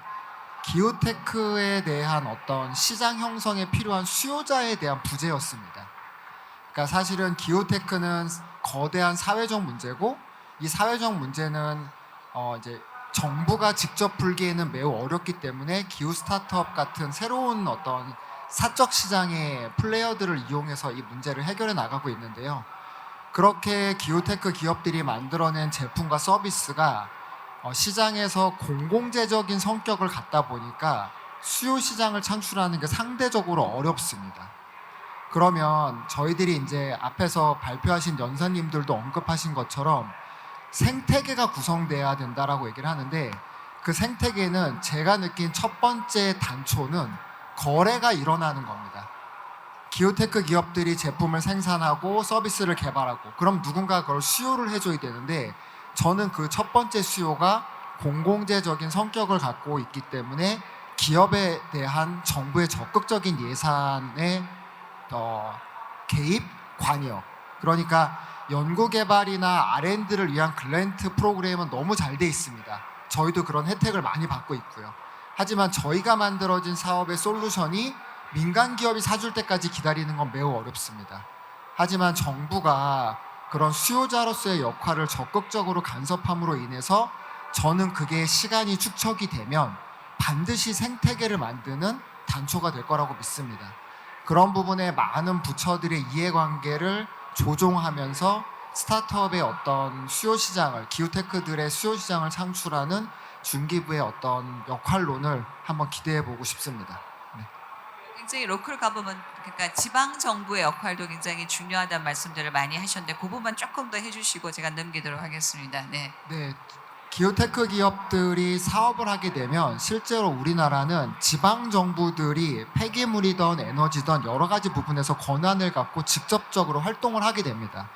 기후테크에 대한 어떤 시장 형성에 필요한 수요자에 대한 부재였습니다. 그러니까 사실은 기후테크는 거대한 사회적 문제고 이 사회적 문제는 이제 정부가 직접 풀기에는 매우 어렵기 때문에 기후 스타트업 같은 새로운 어떤 사적 시장의 플레이어들을 이용해서 이 문제를 해결해 나가고 있는데요. 그렇게 기후테크 기업들이 만들어낸 제품과 서비스가 시장에서 공공재적인 성격을 갖다 보니까 수요 시장을 창출하는 게 상대적으로 어렵습니다. 그러면 저희들이 이제 앞에서 발표하신 연사님들도 언급하신 것처럼 생태계가 구성돼야 된다라고 얘기를 하는데 그 생태계는 제가 느낀 첫 번째 단초는 거래가 일어나는 겁니다. 기후테크 기업들이 제품을 생산하고 서비스를 개발하고 그럼 누군가 그걸 수요를 해줘야 되는데 저는 그 첫 번째 수요가 공공재적인 성격을 갖고 있기 때문에 기업에 대한 정부의 적극적인 예산의 개입, 관여 그러니까 연구개발이나 R&D를 위한 글랜트 프로그램은 너무 잘 돼 있습니다. 저희도 그런 혜택을 많이 받고 있고요. 하지만 저희가 만들어진 사업의 솔루션이 민간 기업이 사줄 때까지 기다리는 건 매우 어렵습니다. 하지만 정부가 그런 수요자로서의 역할을 적극적으로 간섭함으로 인해서 저는 그게 시간이 축적이 되면 반드시 생태계를 만드는 단초가 될 거라고 믿습니다. 그런 부분에 많은 부처들의 이해관계를 조종하면서 스타트업의 어떤 수요 시장을 기후테크들의 수요 시장을 창출하는 중기부의 어떤 역할론을 한번 기대해 보고 싶습니다. 굉장히 로컬 가버먼 그러니까 지방 정부의 역할도 굉장히 중요하다는 말씀들을 많이 하셨는데 그 부분 조금 더 해주시고 제가 넘기도록 하겠습니다. 네. 네, 기후테크 기업들이 사업을 하게 되면 실제로 우리나라는 지방 정부들이 폐기물이든 에너지든 여러 가지 부분에서 권한을 갖고 직접적으로 활동을 하게 됩니다.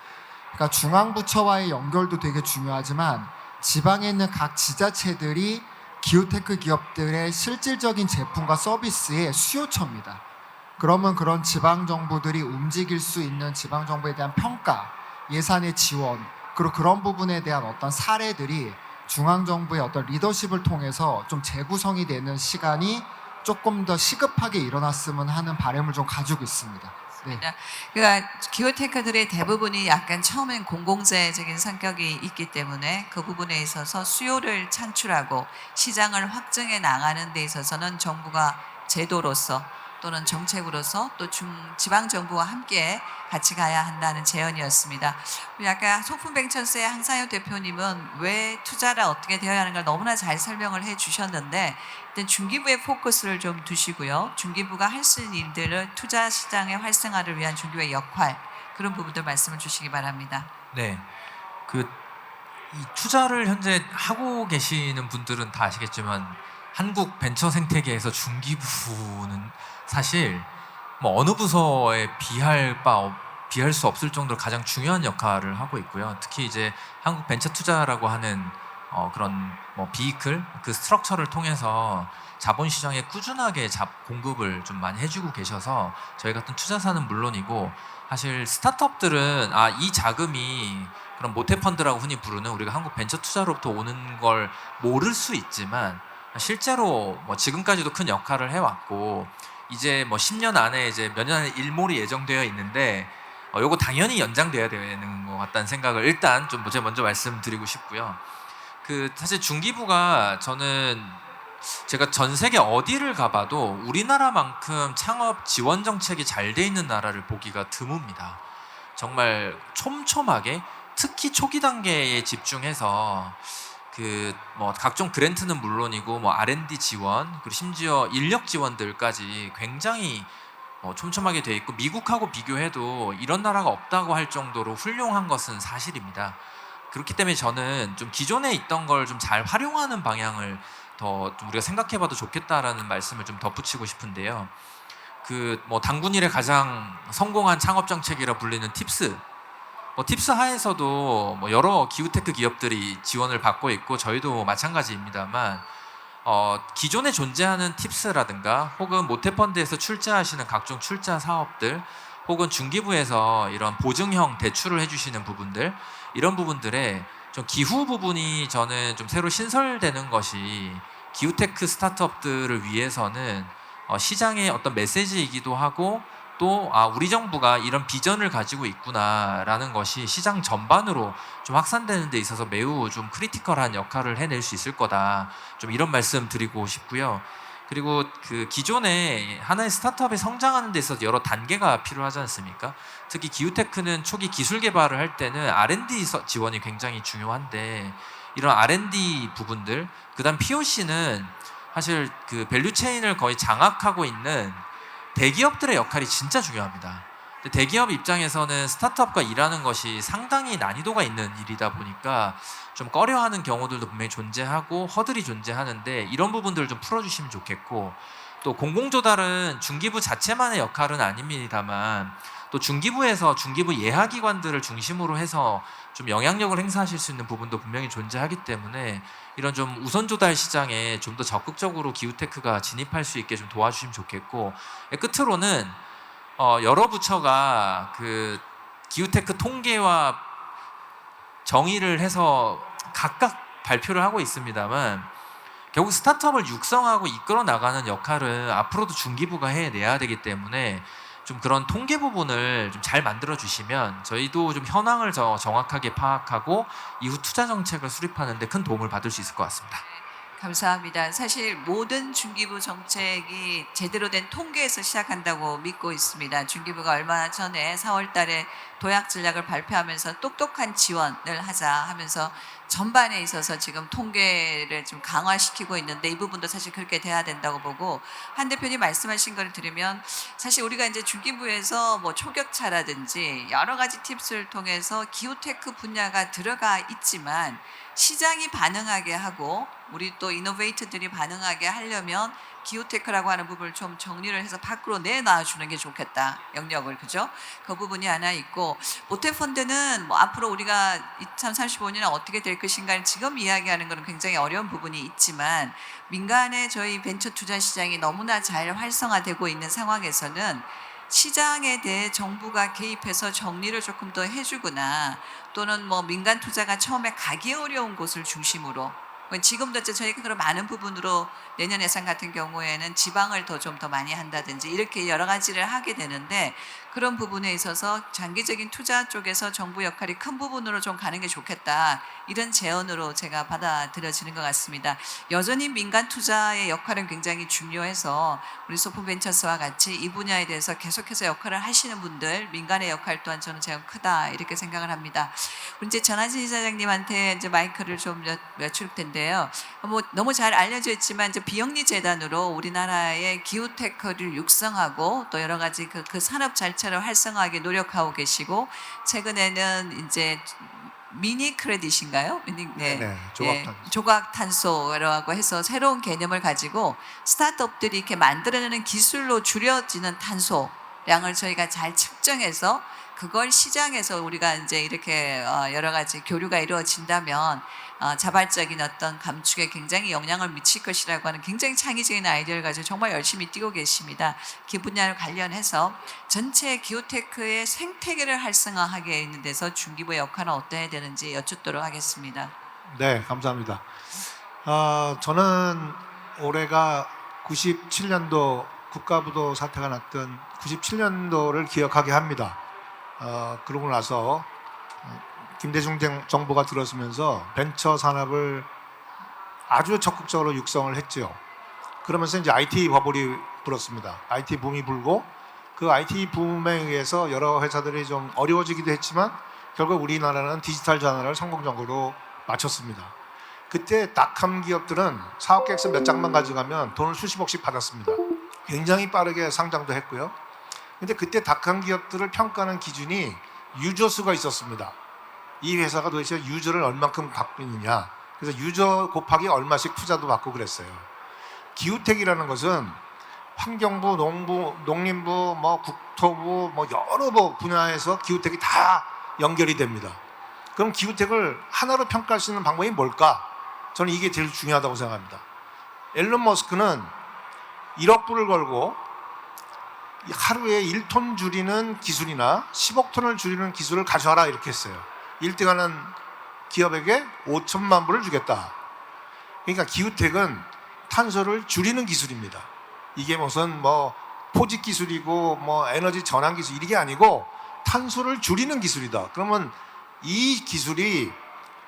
그러니까 중앙부처와의 연결도 되게 중요하지만 지방에 있는 각 지자체들이 기후테크 기업들의 실질적인 제품과 서비스의 수요처입니다. 그러면 그런 지방 정부들이 움직일 수 있는 지방 정부에 대한 평가, 예산의 지원, 그리고 그런 부분에 대한 어떤 사례들이 중앙 정부의 어떤 리더십을 통해서 좀 재구성이 되는 시간이 조금 더 시급하게 일어났으면 하는 바람을 좀 가지고 있습니다. 맞습니다. 그러니까 기후테크들의 대부분이 약간 처음엔 공공재적인 성격이 있기 때문에 그 부분에 있어서 수요를 창출하고 시장을 확증해 나가는 데 있어서는 정부가 제도로서 또는 정책으로서 또 지방 정부와 함께 같이 가야 한다는 제언이었습니다. 우리 아까 소품벤처스의 항상현 대표님은 왜 투자를 어떻게 되어야 하는 걸 너무나 잘 설명을 해 주셨는데 일단 중기부의 포커스를 좀 두시고요. 중기부가 할 수 있는 일들을 투자 시장의 활성화를 위한 중기부의 역할 그런 부분들 말씀을 주시기 바랍니다. 네, 그 이 투자를 현재 하고 계시는 분들은 다 아시겠지만 한국 벤처 생태계에서 중기부는 사실 뭐 어느 부서에 비할 수 없을 정도로 가장 중요한 역할을 하고 있고요. 특히 이제 한국 벤처 투자라고 하는 그런 뭐 비이클 그 스트럭처를 통해서 자본 시장에 꾸준하게 공급을 좀 많이 해주고 계셔서 저희 같은 투자사는 물론이고 사실 스타트업들은 이 자금이 그런 모태펀드라고 흔히 부르는 우리가 한국 벤처 투자로부터 오는 걸 모를 수 있지만 실제로 뭐 지금까지도 큰 역할을 해왔고 이제 뭐 10년 안에 이제 몇 년 안에 일몰이 예정되어 있는데 요거 당연히 연장돼야 되는 것 같다는 생각을 일단 좀 먼저 말씀드리고 싶고요. 그 사실 중기부가 제가 전 세계 어디를 가봐도 우리나라만큼 창업 지원 정책이 잘 돼 있는 나라를 보기가 드뭅니다. 정말 촘촘하게 특히 초기 단계에 집중해서 그 뭐 각종 그랜트는 물론이고 뭐 R&D 지원 그리고 심지어 인력 지원들까지 굉장히 촘촘하게 돼 있고 미국하고 비교해도 이런 나라가 없다고 할 정도로 훌륭한 것은 사실입니다. 그렇기 때문에 저는 좀 기존에 있던 걸 좀 잘 활용하는 방향을 더 좀 우리가 생각해봐도 좋겠다라는 말씀을 좀 덧붙이고 싶은데요. 그 뭐 당군 이래 가장 성공한 창업 정책이라 불리는 팁스. 팁스 하에서도 뭐 여러 기후테크 기업들이 지원을 받고 있고 저희도 마찬가지입니다만 기존에 존재하는 팁스라든가 혹은 모태펀드에서 출자하시는 각종 출자 사업들 혹은 중기부에서 이런 보증형 대출을 해주시는 부분들 이런 부분들에 좀 기후 부분이 저는 좀 새로 신설되는 것이 기후테크 스타트업들을 위해서는 시장의 어떤 메시지이기도 하고 또 우리 정부가 이런 비전을 가지고 있구나라는 것이 시장 전반으로 좀 확산되는 데 있어서 매우 좀 크리티컬한 역할을 해낼 수 있을 거다. 좀 이런 말씀 드리고 싶고요. 그리고 그 기존에 하나의 스타트업이 성장하는 데 있어서 여러 단계가 필요하지 않습니까? 특히 기후테크는 초기 기술 개발을 할 때는 R&D 지원이 굉장히 중요한데 이런 R&D 부분들 그다음 POC는 사실 그 밸류체인을 거의 장악하고 있는 대기업들의 역할이 진짜 중요합니다. 근데 대기업 입장에서는 스타트업과 일하는 것이 상당히 난이도가 있는 일이다 보니까 좀 꺼려하는 경우들도 분명히 존재하고 허들이 존재하는데 이런 부분들을 좀 풀어주시면 좋겠고 또 공공조달은 중기부 자체만의 역할은 아닙니다만 또 중기부에서 중기부 예하기관들을 중심으로 해서 좀 영향력을 행사하실 수 있는 부분도 분명히 존재하기 때문에 이런 좀 우선 조달 시장에 좀 더 적극적으로 기후테크가 진입할 수 있게 좀 도와주시면 좋겠고 끝으로는 여러 부처가 그 기후테크 통계와 정의를 해서 각각 발표를 하고 있습니다만 결국 스타트업을 육성하고 이끌어 나가는 역할은 앞으로도 중기부가 해내야 되기 때문에 좀 그런 통계 부분을 좀 잘 만들어 주시면 저희도 좀 현황을 정확하게 파악하고 이후 투자 정책을 수립하는 데 큰 도움을 받을 수 있을 것 같습니다. 감사합니다. 사실 모든 중기부 정책이 제대로 된 통계에서 시작한다고 믿고 있습니다. 중기부가 얼마 전에 4월 달에 도약 전략을 발표하면서 똑똑한 지원을 하자 하면서 전반에 있어서 지금 통계를 좀 강화시키고 있는데 이 부분도 사실 그렇게 돼야 된다고 보고 한 대표님 말씀하신 걸 들으면 사실 우리가 이제 중기부에서 뭐 초격차라든지 여러 가지 팁스를 통해서 기후테크 분야가 들어가 있지만 시장이 반응하게 하고 우리 또 이노베이터들이 반응하게 하려면 기후테크라고 하는 부분을 좀 정리를 해서 밖으로 내놔주는 게 좋겠다. 영역을 그죠? 그 부분이 하나 있고 모태펀드는 뭐 앞으로 우리가 2035년에 어떻게 될 것인가를 지금 이야기하는 것은 굉장히 어려운 부분이 있지만 민간의 저희 벤처 투자 시장이 너무나 잘 활성화되고 있는 상황에서는 시장에 대해 정부가 개입해서 정리를 조금 더 해주거나 또는 뭐 민간 투자가 처음에 가기 어려운 곳을 중심으로 지금도 이제 저희가 그런 많은 부분으로 내년 예산 같은 경우에는 지방을 좀 더 많이 한다든지 이렇게 여러 가지를 하게 되는데 그런 부분에 있어서 장기적인 투자 쪽에서 정부 역할이 큰 부분으로 좀 가는 게 좋겠다. 이런 제언으로 제가 받아들여지는 것 같습니다. 여전히 민간 투자의 역할은 굉장히 중요해서 우리 소프벤처스와 같이 이 분야에 대해서 계속해서 역할을 하시는 분들 민간의 역할 또한 저는 제가 크다 이렇게 생각을 합니다. 우리 이제 전하진 이사장님한테 이제 마이크를 좀 여쭐 텐데요. 뭐 너무 잘 알려져 있지만 이제 비영리 재단으로 우리나라의 기후테크를 육성하고 또 여러 가지 그 산업 자체를 활성화하게 노력하고 계시고 최근에는 이제 미니 크레딧인가요? 네, 조각탄소. 조각탄소라고 해서 새로운 개념을 가지고 스타트업들이 이렇게 만들어내는 기술로 줄여지는 탄소량을 저희가 잘 측정해서 그걸 시장에서 우리가 이제 이렇게 여러 가지 교류가 이루어진다면 자발적인 어떤 감축에 굉장히 영향을 미칠 것이라고 하는 굉장히 창의적인 아이디어를 가지고 정말 열심히 뛰고 계십니다. 그 분야를 관련해서 전체 기후테크의 생태계를 활성화하게 있는 데서 중기부의 역할은 어떠해야 되는지 여쭙도록 하겠습니다. 네, 감사합니다. 저는 올해가 97년도 국가부도 사태가 났던 97년도를 기억하게 합니다. 그러고 나서 김대중 정부가 들어서면서 벤처 산업을 아주 적극적으로 육성을 했죠. 그러면서 이제 IT 버블이 불었습니다. IT 붐이 불고 그 IT 붐에 의해서 여러 회사들이 좀 어려워지기도 했지만 결국 우리나라는 디지털 전환을 성공적으로 마쳤습니다. 그때 닷컴 기업들은 사업 계획서 몇 장만 가져가면 돈을 수십억씩 받았습니다. 굉장히 빠르게 상장도 했고요. 근데 그때 닷컴 기업들을 평가하는 기준이 유저 수가 있었습니다. 이 회사가 도대체 유저를 얼만큼 갖고 있느냐. 그래서 유저 곱하기 얼마씩 투자도 받고 그랬어요. 기후텍이라는 것은 환경부, 농림부, 국토부, 여러 분야에서 기후텍이 다 연결이 됩니다. 그럼 기후텍을 하나로 평가할 수 있는 방법이 뭘까? 저는 이게 제일 중요하다고 생각합니다. 앨런 머스크는 1억 불을 걸고 하루에 1톤 줄이는 기술이나 10억 톤을 줄이는 기술을 가져와라 이렇게 했어요. 1등하는 기업에게 5천만 불을 주겠다. 그러니까 기후텍은 탄소를 줄이는 기술입니다. 이게 무슨 포집 기술이고 에너지 전환 기술 이게 아니고 탄소를 줄이는 기술이다. 그러면 이 기술이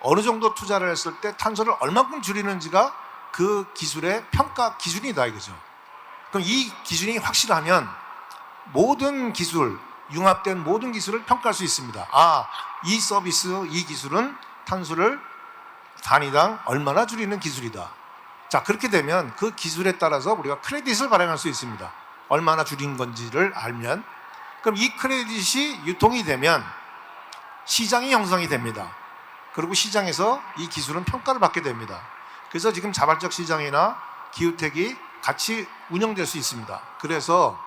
어느 정도 투자를 했을 때 탄소를 얼마큼 줄이는지가 그 기술의 평가 기준이다 이거죠. 그럼 이 기준이 확실하면 모든 기술, 융합된 모든 기술을 평가할 수 있습니다. 이 서비스, 이 기술은 탄소를 단위당 얼마나 줄이는 기술이다. 자, 그렇게 되면 그 기술에 따라서 우리가 크레딧을 발행할 수 있습니다. 얼마나 줄인 건지를 알면. 그럼 이 크레딧이 유통이 되면 시장이 형성이 됩니다. 그리고 시장에서 이 기술은 평가를 받게 됩니다. 그래서 지금 자발적 시장이나 기후텍이 같이 운영될 수 있습니다. 그래서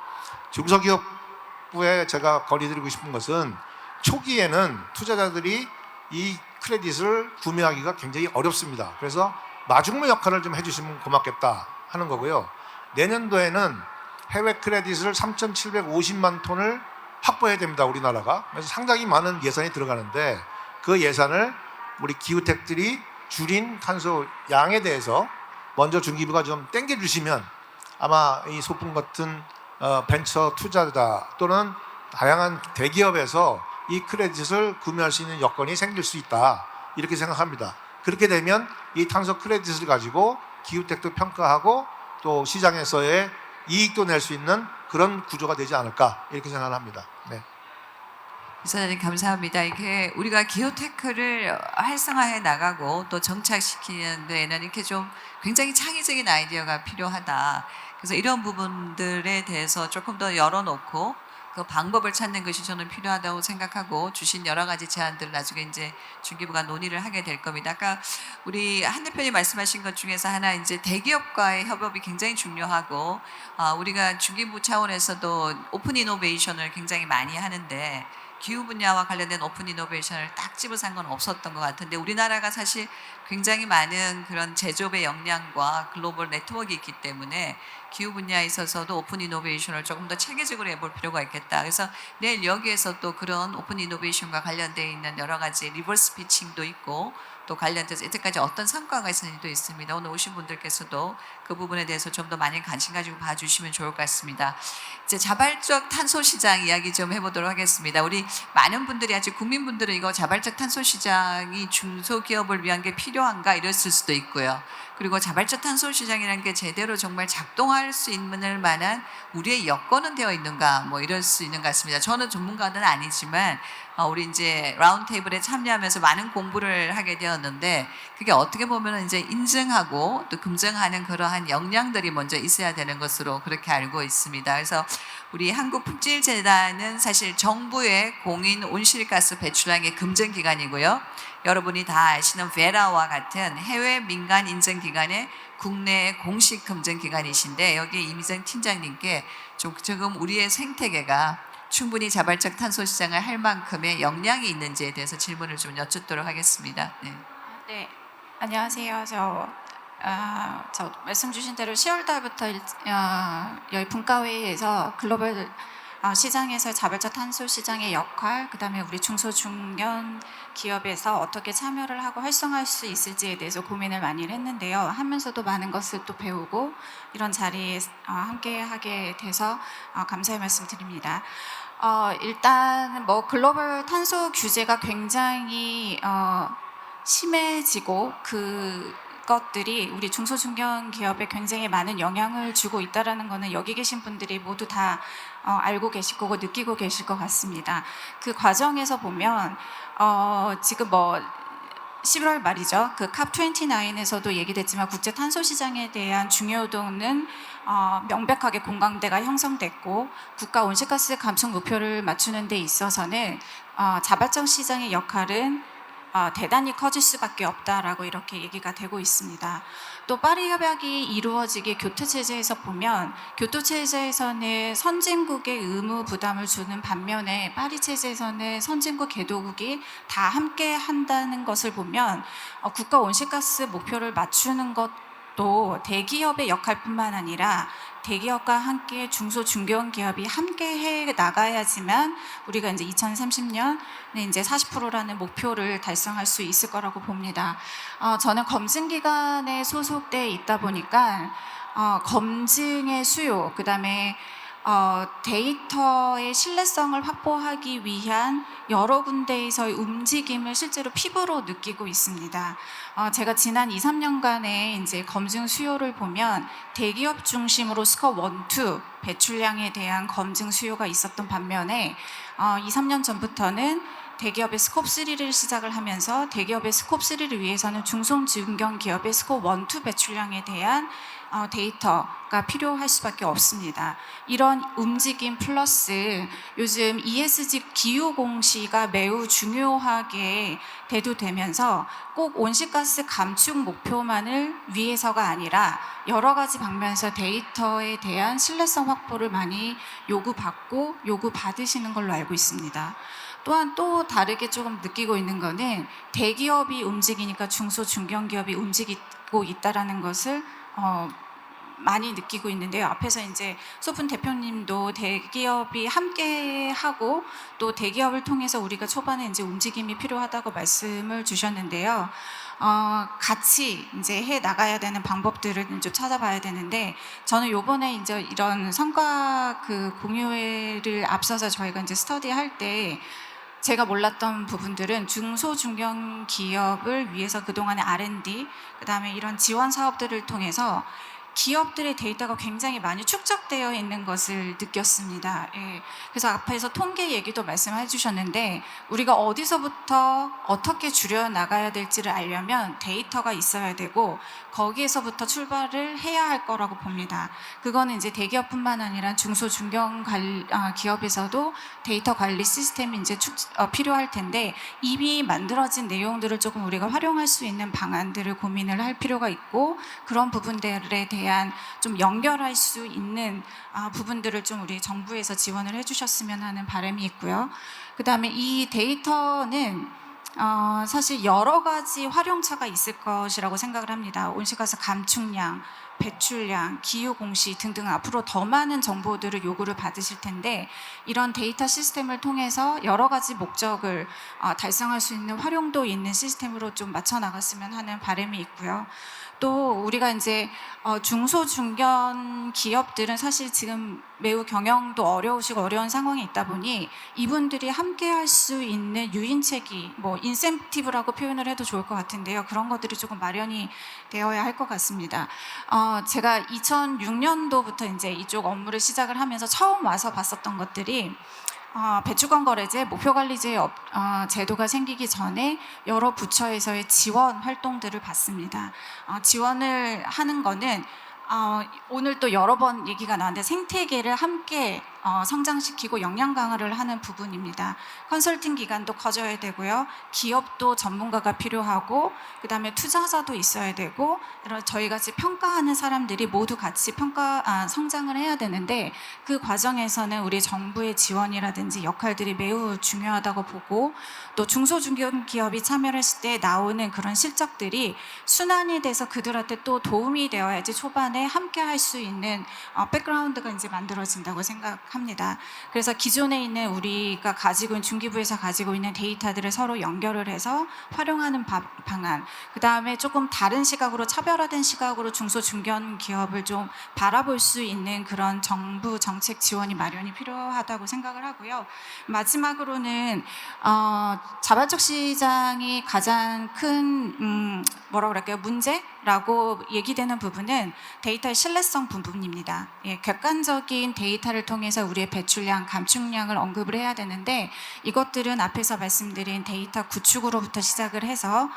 중소기업부에 제가 건의드리고 싶은 것은 초기에는 투자자들이 이 크레딧을 구매하기가 굉장히 어렵습니다. 그래서 마중물 역할을 좀 해주시면 고맙겠다 하는 거고요. 내년도에는 해외 크레딧을 3,750만 톤을 확보해야 됩니다. 우리나라가. 그래서 상당히 많은 예산이 들어가는데 그 예산을 우리 기후텍들이 줄인 탄소 양에 대해서 먼저 중기부가 좀 땡겨주시면 아마 이 소품 같은 벤처 투자자 또는 다양한 대기업에서 이 크레딧을 구매할 수 있는 여건이 생길 수 있다 이렇게 생각합니다. 그렇게 되면 이 탄소 크레딧을 가지고 기후텍도 평가하고 또 시장에서의 이익도 낼 수 있는 그런 구조가 되지 않을까 이렇게 생각을 합니다. 네. 이사장님 감사합니다. 이게 우리가 기후테크를 활성화해 나가고 또 정착시키는 데에는 이렇게 좀 굉장히 창의적인 아이디어가 필요하다. 그래서 이런 부분들에 대해서 조금 더 열어놓고 그 방법을 찾는 것이 저는 필요하다고 생각하고 주신 여러 가지 제안들 나중에 이제 중기부가 논의를 하게 될 겁니다. 아까 우리 한 대표님 말씀하신 것 중에서 하나 이제 대기업과의 협업이 굉장히 중요하고 우리가 중기부 차원에서도 오픈 이노베이션을 굉장히 많이 하는데 기후 분야와 관련된 오픈 이노베이션을 딱 집어산 건 없었던 것 같은데 우리나라가 사실 굉장히 많은 그런 제조업의 역량과 글로벌 네트워크가 있기 때문에 기후 분야에 있어서도 오픈 이노베이션을 조금 더 체계적으로 해볼 필요가 있겠다. 그래서 내일 여기에서 또 그런 오픈 이노베이션과 관련되어 있는 여러 가지 리버스 피칭도 있고 또 관련돼서 이때까지 어떤 성과가 있었는지도 있습니다. 오늘 오신 분들께서도 그 부분에 대해서 좀 더 많이 관심 가지고 봐주시면 좋을 것 같습니다. 이제 자발적 탄소 시장 이야기 좀 해보도록 하겠습니다. 우리 많은 분들이 아직 국민분들은 이거 자발적 탄소 시장이 중소기업을 위한 게 필요한가 이랬을 수도 있고요. 그리고 자발적 탄소 시장이라는 게 제대로 정말 작동할 수 있는 만한 우리의 여건은 되어 있는가 뭐 이럴 수 있는 것 같습니다. 저는 전문가는 아니지만 우리 이제 라운드 테이블에 참여하면서 많은 공부를 하게 되었는데 그게 어떻게 보면 이제 인증하고 또 긍정하는 그러한 역량들이 먼저 있어야 되는 것으로 그렇게 알고 있습니다. 그래서 우리 한국품질재단은 사실 정부의 공인 온실가스 배출량의 검증 기관이고요. 여러분이 다 아시는 베라와 같은 해외 민간 인증 기관의 국내 공식 검증 기관이신데 여기 이미정 팀장님께 지금 우리의 생태계가 충분히 자발적 탄소 시장을 할 만큼의 역량이 있는지에 대해서 질문을 좀 여쭙도록 하겠습니다. 네. 네, 안녕하세요. 저 말씀 주신 대로 10월 달부터 여기 분과회의에서 글로벌 시장에서 자발적 탄소 시장의 역할, 그다음에 우리 중소중견 기업에서 어떻게 참여를 하고 활성화할 수 있을지에 대해서 고민을 많이 했는데요. 하면서도 많은 것을 또 배우고 이런 자리에 함께 하게 돼서 감사의 말씀 드립니다. 일단 뭐 글로벌 탄소 규제가 굉장히 심해지고 그것들이 우리 중소중견 기업에 굉장히 많은 영향을 주고 있다라는 거는 여기 계신 분들이 모두 다 알고 계실 거고 느끼고 계실 것 같습니다. 그 과정에서 보면 지금 뭐 11월 말이죠. 그 COP29에서도 얘기됐지만 국제 탄소 시장에 대한 중요도는 명백하게 공감대가 형성됐고 국가 온실가스 감축 목표를 맞추는 데 있어서는 자발적 시장의 역할은 대단히 커질 수밖에 없다라고 이렇게 얘기가 되고 있습니다. 또 파리 협약이 이루어지게 교토 체제에서 보면 교토 체제에서는 선진국의 의무 부담을 주는 반면에 파리 체제에서는 선진국 개도국이 다 함께 한다는 것을 보면 국가 온실가스 목표를 맞추는 것도 대기업의 역할뿐만 아니라 대기업과 함께 중소 중견기업이 함께 해 나가야지만 우리가 이제 2030년에 이제 40%라는 목표를 달성할 수 있을 거라고 봅니다. 저는 검증기관에 소속돼 있다 보니까 검증의 수요, 그다음에 데이터의 신뢰성을 확보하기 위한 여러 군데에서의 움직임을 실제로 피부로 느끼고 있습니다. 제가 지난 2, 3년간의 이제 검증 수요를 보면 대기업 중심으로 스코어 1, 2 배출량에 대한 검증 수요가 있었던 반면에 2, 3년 전부터는 대기업의 스콥 3를 시작을 하면서 대기업의 스콥 3를 위해서는 중소중견 기업의 스콥 1, 2 배출량에 대한 데이터가 필요할 수밖에 없습니다. 이런 움직임 플러스 요즘 ESG 기후 공시가 매우 중요하게 대두되면서 꼭 온실가스 감축 목표만을 위해서가 아니라 여러 가지 방면에서 데이터에 대한 신뢰성 확보를 많이 요구받으시는 걸로 알고 있습니다. 또한 또 다르게 조금 느끼고 있는 거는 대기업이 움직이니까 중소 중견기업이 움직이고 있다라는 것을 많이 느끼고 있는데요. 앞에서 이제 소픈 대표님도 대기업이 함께 하고 또 대기업을 통해서 우리가 초반에 이제 움직임이 필요하다고 말씀을 주셨는데요. 같이 이제 해 나가야 되는 방법들을 좀 찾아봐야 되는데 저는 요번에 이제 이런 성과 그 공유회를 앞서서 저희가 이제 스터디할 때 제가 몰랐던 부분들은 중소중견 기업을 위해서 그동안의 R&D, 그다음에 이런 지원 사업들을 통해서 기업들의 데이터가 굉장히 많이 축적되어 있는 것을 느꼈습니다. 예. 그래서 앞에서 통계 얘기도 말씀해 주셨는데 우리가 어디서부터 어떻게 줄여 나가야 될지를 알려면 데이터가 있어야 되고 거기에서부터 출발을 해야 할 거라고 봅니다. 그거는 이제 대기업뿐만 아니라 중소 중견 기업에서도 데이터 관리 시스템이 이제 필요할 텐데 이미 만들어진 내용들을 조금 우리가 활용할 수 있는 방안들을 고민을 할 필요가 있고 그런 부분들에 대한 좀 연결할 수 있는 부분들을 좀 우리 정부에서 지원을 해주셨으면 하는 바람이 있고요. 그 다음에 이 데이터는 사실 여러 가지 활용처가 있을 것이라고 생각을 합니다. 온실가스 감축량, 배출량, 기후 공시 등등 앞으로 더 많은 정보들을 요구를 받으실 텐데 이런 데이터 시스템을 통해서 여러 가지 목적을 달성할 수 있는 활용도 있는 시스템으로 좀 맞춰 나갔으면 하는 바람이 있고요. 또 우리가 이제 중소 중견 기업들은 사실 지금 매우 경영도 어려우시고 어려운 상황에 있다 보니 이분들이 함께 할 수 있는 유인책이 뭐 인센티브라고 표현을 해도 좋을 것 같은데요. 그런 것들이 조금 마련이 되어야 할 것 같습니다. 제가 2006년도부터 이제 이쪽 업무를 시작을 하면서 처음 와서 봤었던 것들이 배출권 거래제, 목표관리제 제도가 생기기 전에 여러 부처에서의 지원 활동들을 봤습니다. 지원을 하는 거는 오늘 또 여러 번 얘기가 나왔는데 생태계를 함께 성장시키고 역량 강화를 하는 부분입니다. 컨설팅 기관도 커져야 되고요. 기업도 전문가가 필요하고 그다음에 투자자도 있어야 되고 저희 같이 평가하는 사람들이 모두 같이 성장을 해야 되는데 그 과정에서는 우리 정부의 지원이라든지 역할들이 매우 중요하다고 보고 또 중소중견기업이 참여를 했을 때 나오는 그런 실적들이 순환이 돼서 그들한테 또 도움이 되어야지 초반에 함께 할 수 있는 백그라운드가 이제 만들어진다고 생각합니다. 그래서 기존에 있는 우리가 가지고 있는 중기부에서 가지고 있는 데이터들을 서로 연결을 해서 활용하는 방안, 그 다음에 조금 다른 시각으로 차별화된 시각으로 중소중견 기업을 좀 바라볼 수 있는 그런 정부 정책 지원이 마련이 필요하다고 생각을 하고요. 마지막으로는 자발적 시장이 가장 큰 문제라고 얘기되는 부분은 데이터의 신뢰성 부분입니다. 객관적인 데이터를 통해서 우리의 배출량, 감축량을 언급을 해야 되는데 이것들은 앞에서 말씀드린 데이터 구축으로부터 시작을 해서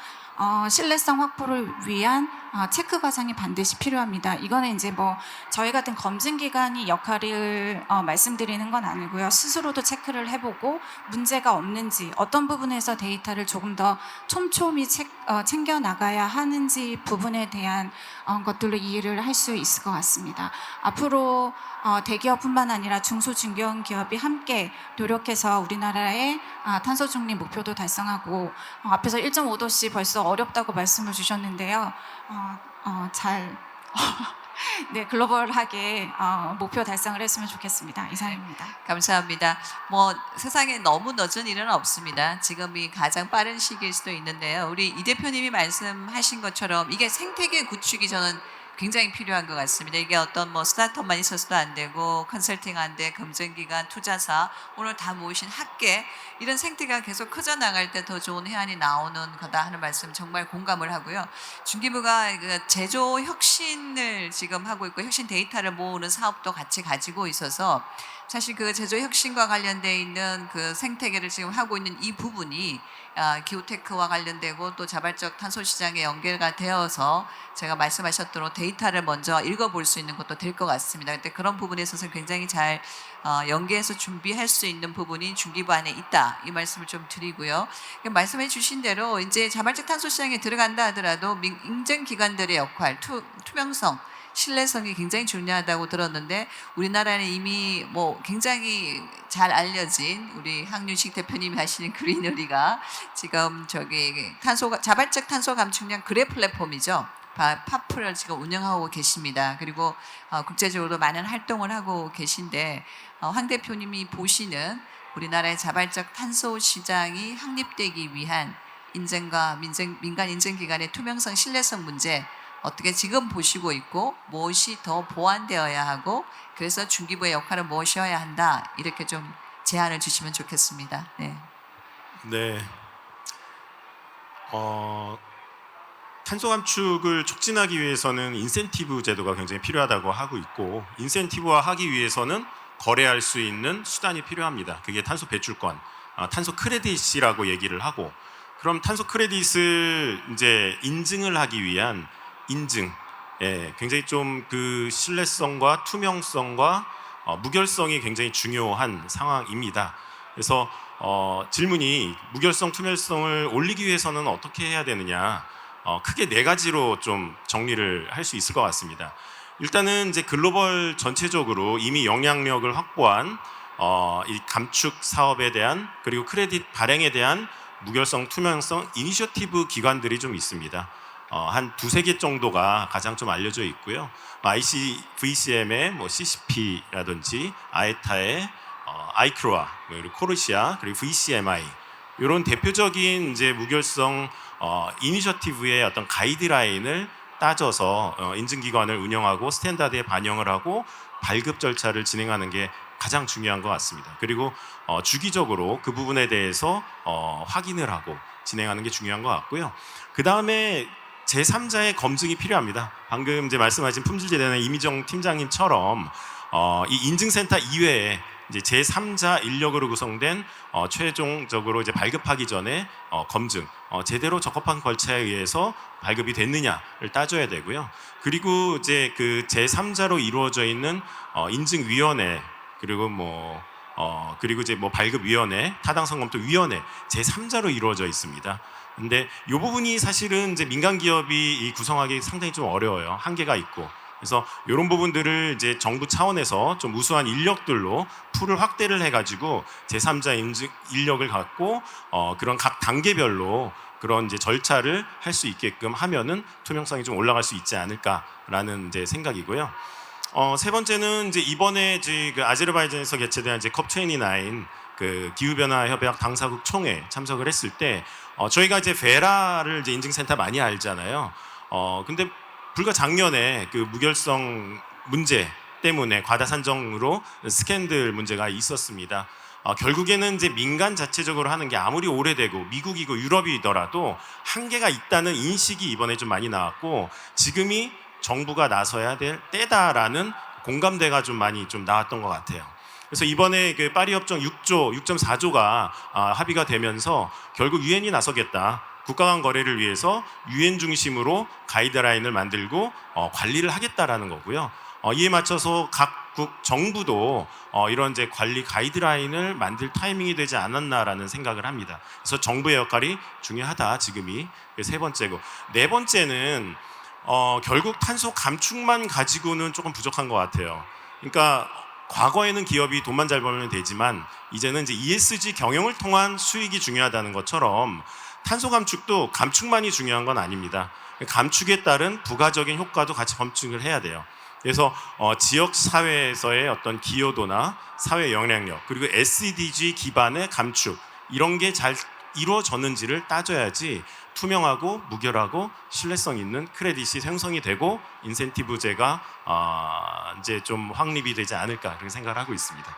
신뢰성 확보를 위한 체크 과정이 반드시 필요합니다. 이거는 이제 뭐 저희 같은 검증기관이 역할을 말씀드리는 건 아니고요. 스스로도 체크를 해보고 문제가 없는지 어떤 부분에서 데이터를 조금 더 촘촘히 챙겨 나가야 하는지 부분에 대한 것들로 이해를 할 수 있을 것 같습니다. 앞으로 대기업뿐만 아니라 중소중견 기업이 함께 노력해서 우리나라의 탄소 중립 목표도 달성하고 앞에서 1.5도씨 벌써 어렵다고 말씀을 주셨는데요. 네, 글로벌하게 목표 달성을 했으면 좋겠습니다. 이상입니다. 감사합니다. 뭐 세상에 너무 늦은 일은 없습니다. 지금이 가장 빠른 시기일 수도 있는데요. 우리 이 대표님이 말씀하신 것처럼 이게 생태계 구축이 저는 굉장히 필요한 것 같습니다. 이게 어떤 뭐 스타트업만 있어서도 안 되고 컨설팅 안 돼, 금전기관, 투자사, 오늘 다 모으신 학계 이런 생태계가 계속 커져 나갈 때 더 좋은 해안이 나오는 거다 하는 말씀 정말 공감을 하고요. 중기부가 그 제조 혁신을 지금 하고 있고 혁신 데이터를 모으는 사업도 같이 가지고 있어서 사실 그 제조 혁신과 관련돼 있는 그 생태계를 지금 하고 있는 이 부분이 기후테크와 관련되고 또 자발적 탄소 시장에 연계가 되어서 제가 말씀하셨도록 데이터를 먼저 읽어볼 수 있는 것도 될 것 같습니다. 근데 그런 부분에 있어서 굉장히 잘 연계해서 준비할 수 있는 부분이 중기부 안에 있다 이 말씀을 좀 드리고요. 말씀해 주신 대로 이제 자발적 탄소 시장에 들어간다 하더라도 인증 기관들의 역할, 투명성, 신뢰성이 굉장히 중요하다고 들었는데 우리나라는 이미 뭐 굉장히 잘 알려진 우리 항윤식 대표님이 하시는 그린우리가 지금 자발적 탄소 감축량 그래 플랫폼이죠. 파프를 지금 운영하고 계십니다. 그리고 국제적으로도 많은 활동을 하고 계신데 황 대표님이 보시는 우리나라의 자발적 탄소 시장이 확립되기 위한 인증과 민간 인증기관의 투명성, 신뢰성 문제 어떻게 지금 보시고 있고 무엇이 더 보완되어야 하고 그래서 중기부의 역할은 무엇이어야 한다 이렇게 좀 제안을 주시면 좋겠습니다. 네. 네. 탄소 감축을 촉진하기 위해서는 인센티브 제도가 굉장히 필요하다고 하고 있고 인센티브화 하기 위해서는 거래할 수 있는 수단이 필요합니다. 그게 탄소 배출권, 탄소 크레딧이라고 얘기를 하고 그럼 탄소 크레딧을 이제 인증을 하기 위한 인증, 굉장히 좀 그 신뢰성과 투명성과 무결성이 굉장히 중요한 상황입니다. 그래서 질문이 무결성, 투명성을 올리기 위해서는 어떻게 해야 되느냐? 크게 네 가지로 좀 정리를 할 수 있을 것 같습니다. 일단은 이제 글로벌 전체적으로 이미 영향력을 확보한 이 감축 사업에 대한 그리고 크레딧 발행에 대한 무결성, 투명성 이니셔티브 기관들이 좀 있습니다. 한 두세 개 정도가 가장 좀 알려져 있고요. VCM의 CCP라든지 아에타의 아이크로아, 그리고 코르시아, 그리고 VCMI 이런 대표적인 이제 무결성 이니셔티브의 어떤 가이드라인을 따져서 인증기관을 운영하고 스탠다드에 반영을 하고 발급 절차를 진행하는 게 가장 중요한 것 같습니다. 그리고 주기적으로 그 부분에 대해서 확인을 하고 진행하는 게 중요한 것 같고요. 그 다음에 제3자의 검증이 필요합니다. 방금 이제 말씀하신 품질재단의 이미정 팀장님처럼 이 인증센터 이외에 이제 제3자 인력으로 구성된 최종적으로 이제 발급하기 전에 검증, 제대로 적합한 걸차에 의해서 발급이 됐느냐를 따져야 되고요. 그리고 이제 그 제3자로 이루어져 있는 인증위원회, 그리고 그리고 이제 발급위원회, 타당성검토위원회 제3자로 이루어져 있습니다. 근데 이 부분이 사실은 이제 민간 기업이 구성하기 상당히 좀 어려워요. 한계가 있고. 그래서 이런 부분들을 이제 정부 차원에서 좀 우수한 인력들로 풀을 확대를 해가지고 제3자 인증 인력을 갖고 그런 각 단계별로 그런 이제 절차를 할 수 있게끔 하면은 투명성이 좀 올라갈 수 있지 않을까라는 이제 생각이고요. 세 번째는 이제 이번에 이제 그 아제르바이잔에서 개최된 이제 COP29 그 기후변화 협약 당사국 총회 참석을 했을 때 저희가 이제 베라를 이제 인증센터 많이 알잖아요. 근데 불과 작년에 그 무결성 문제 때문에 과다 산정으로 스캔들 문제가 있었습니다. 결국에는 이제 민간 자체적으로 하는 게 아무리 오래되고 미국이고 유럽이더라도 한계가 있다는 인식이 이번에 좀 많이 나왔고 지금이 정부가 나서야 될 때다라는 공감대가 좀 많이 좀 나왔던 것 같아요. 그래서 이번에 그 파리 협정 6.4조가 합의가 되면서 결국 유엔이 나서겠다. 국가 간 거래를 위해서 유엔 중심으로 가이드라인을 만들고 관리를 하겠다라는 거고요. 이에 맞춰서 각국 정부도 이런 이제 관리 가이드라인을 만들 타이밍이 되지 않았나라는 생각을 합니다. 그래서 정부의 역할이 중요하다. 지금이 세 번째고, 네 번째는 결국 탄소 감축만 가지고는 조금 부족한 것 같아요. 그러니까 과거에는 기업이 돈만 잘 벌면 되지만 이제는 이제 ESG 경영을 통한 수익이 중요하다는 것처럼 탄소 감축도 감축만이 중요한 건 아닙니다. 감축에 따른 부가적인 효과도 같이 검증을 해야 돼요. 그래서 지역 사회에서의 어떤 기여도나 사회 영향력, 그리고 SDG 기반의 감축 이런 게 잘 이루어졌는지를 따져야지 투명하고 무결하고 신뢰성 있는 크레딧이 형성이 되고 인센티브제가 이제 좀 확립이 되지 않을까 그렇게 생각을 하고 있습니다.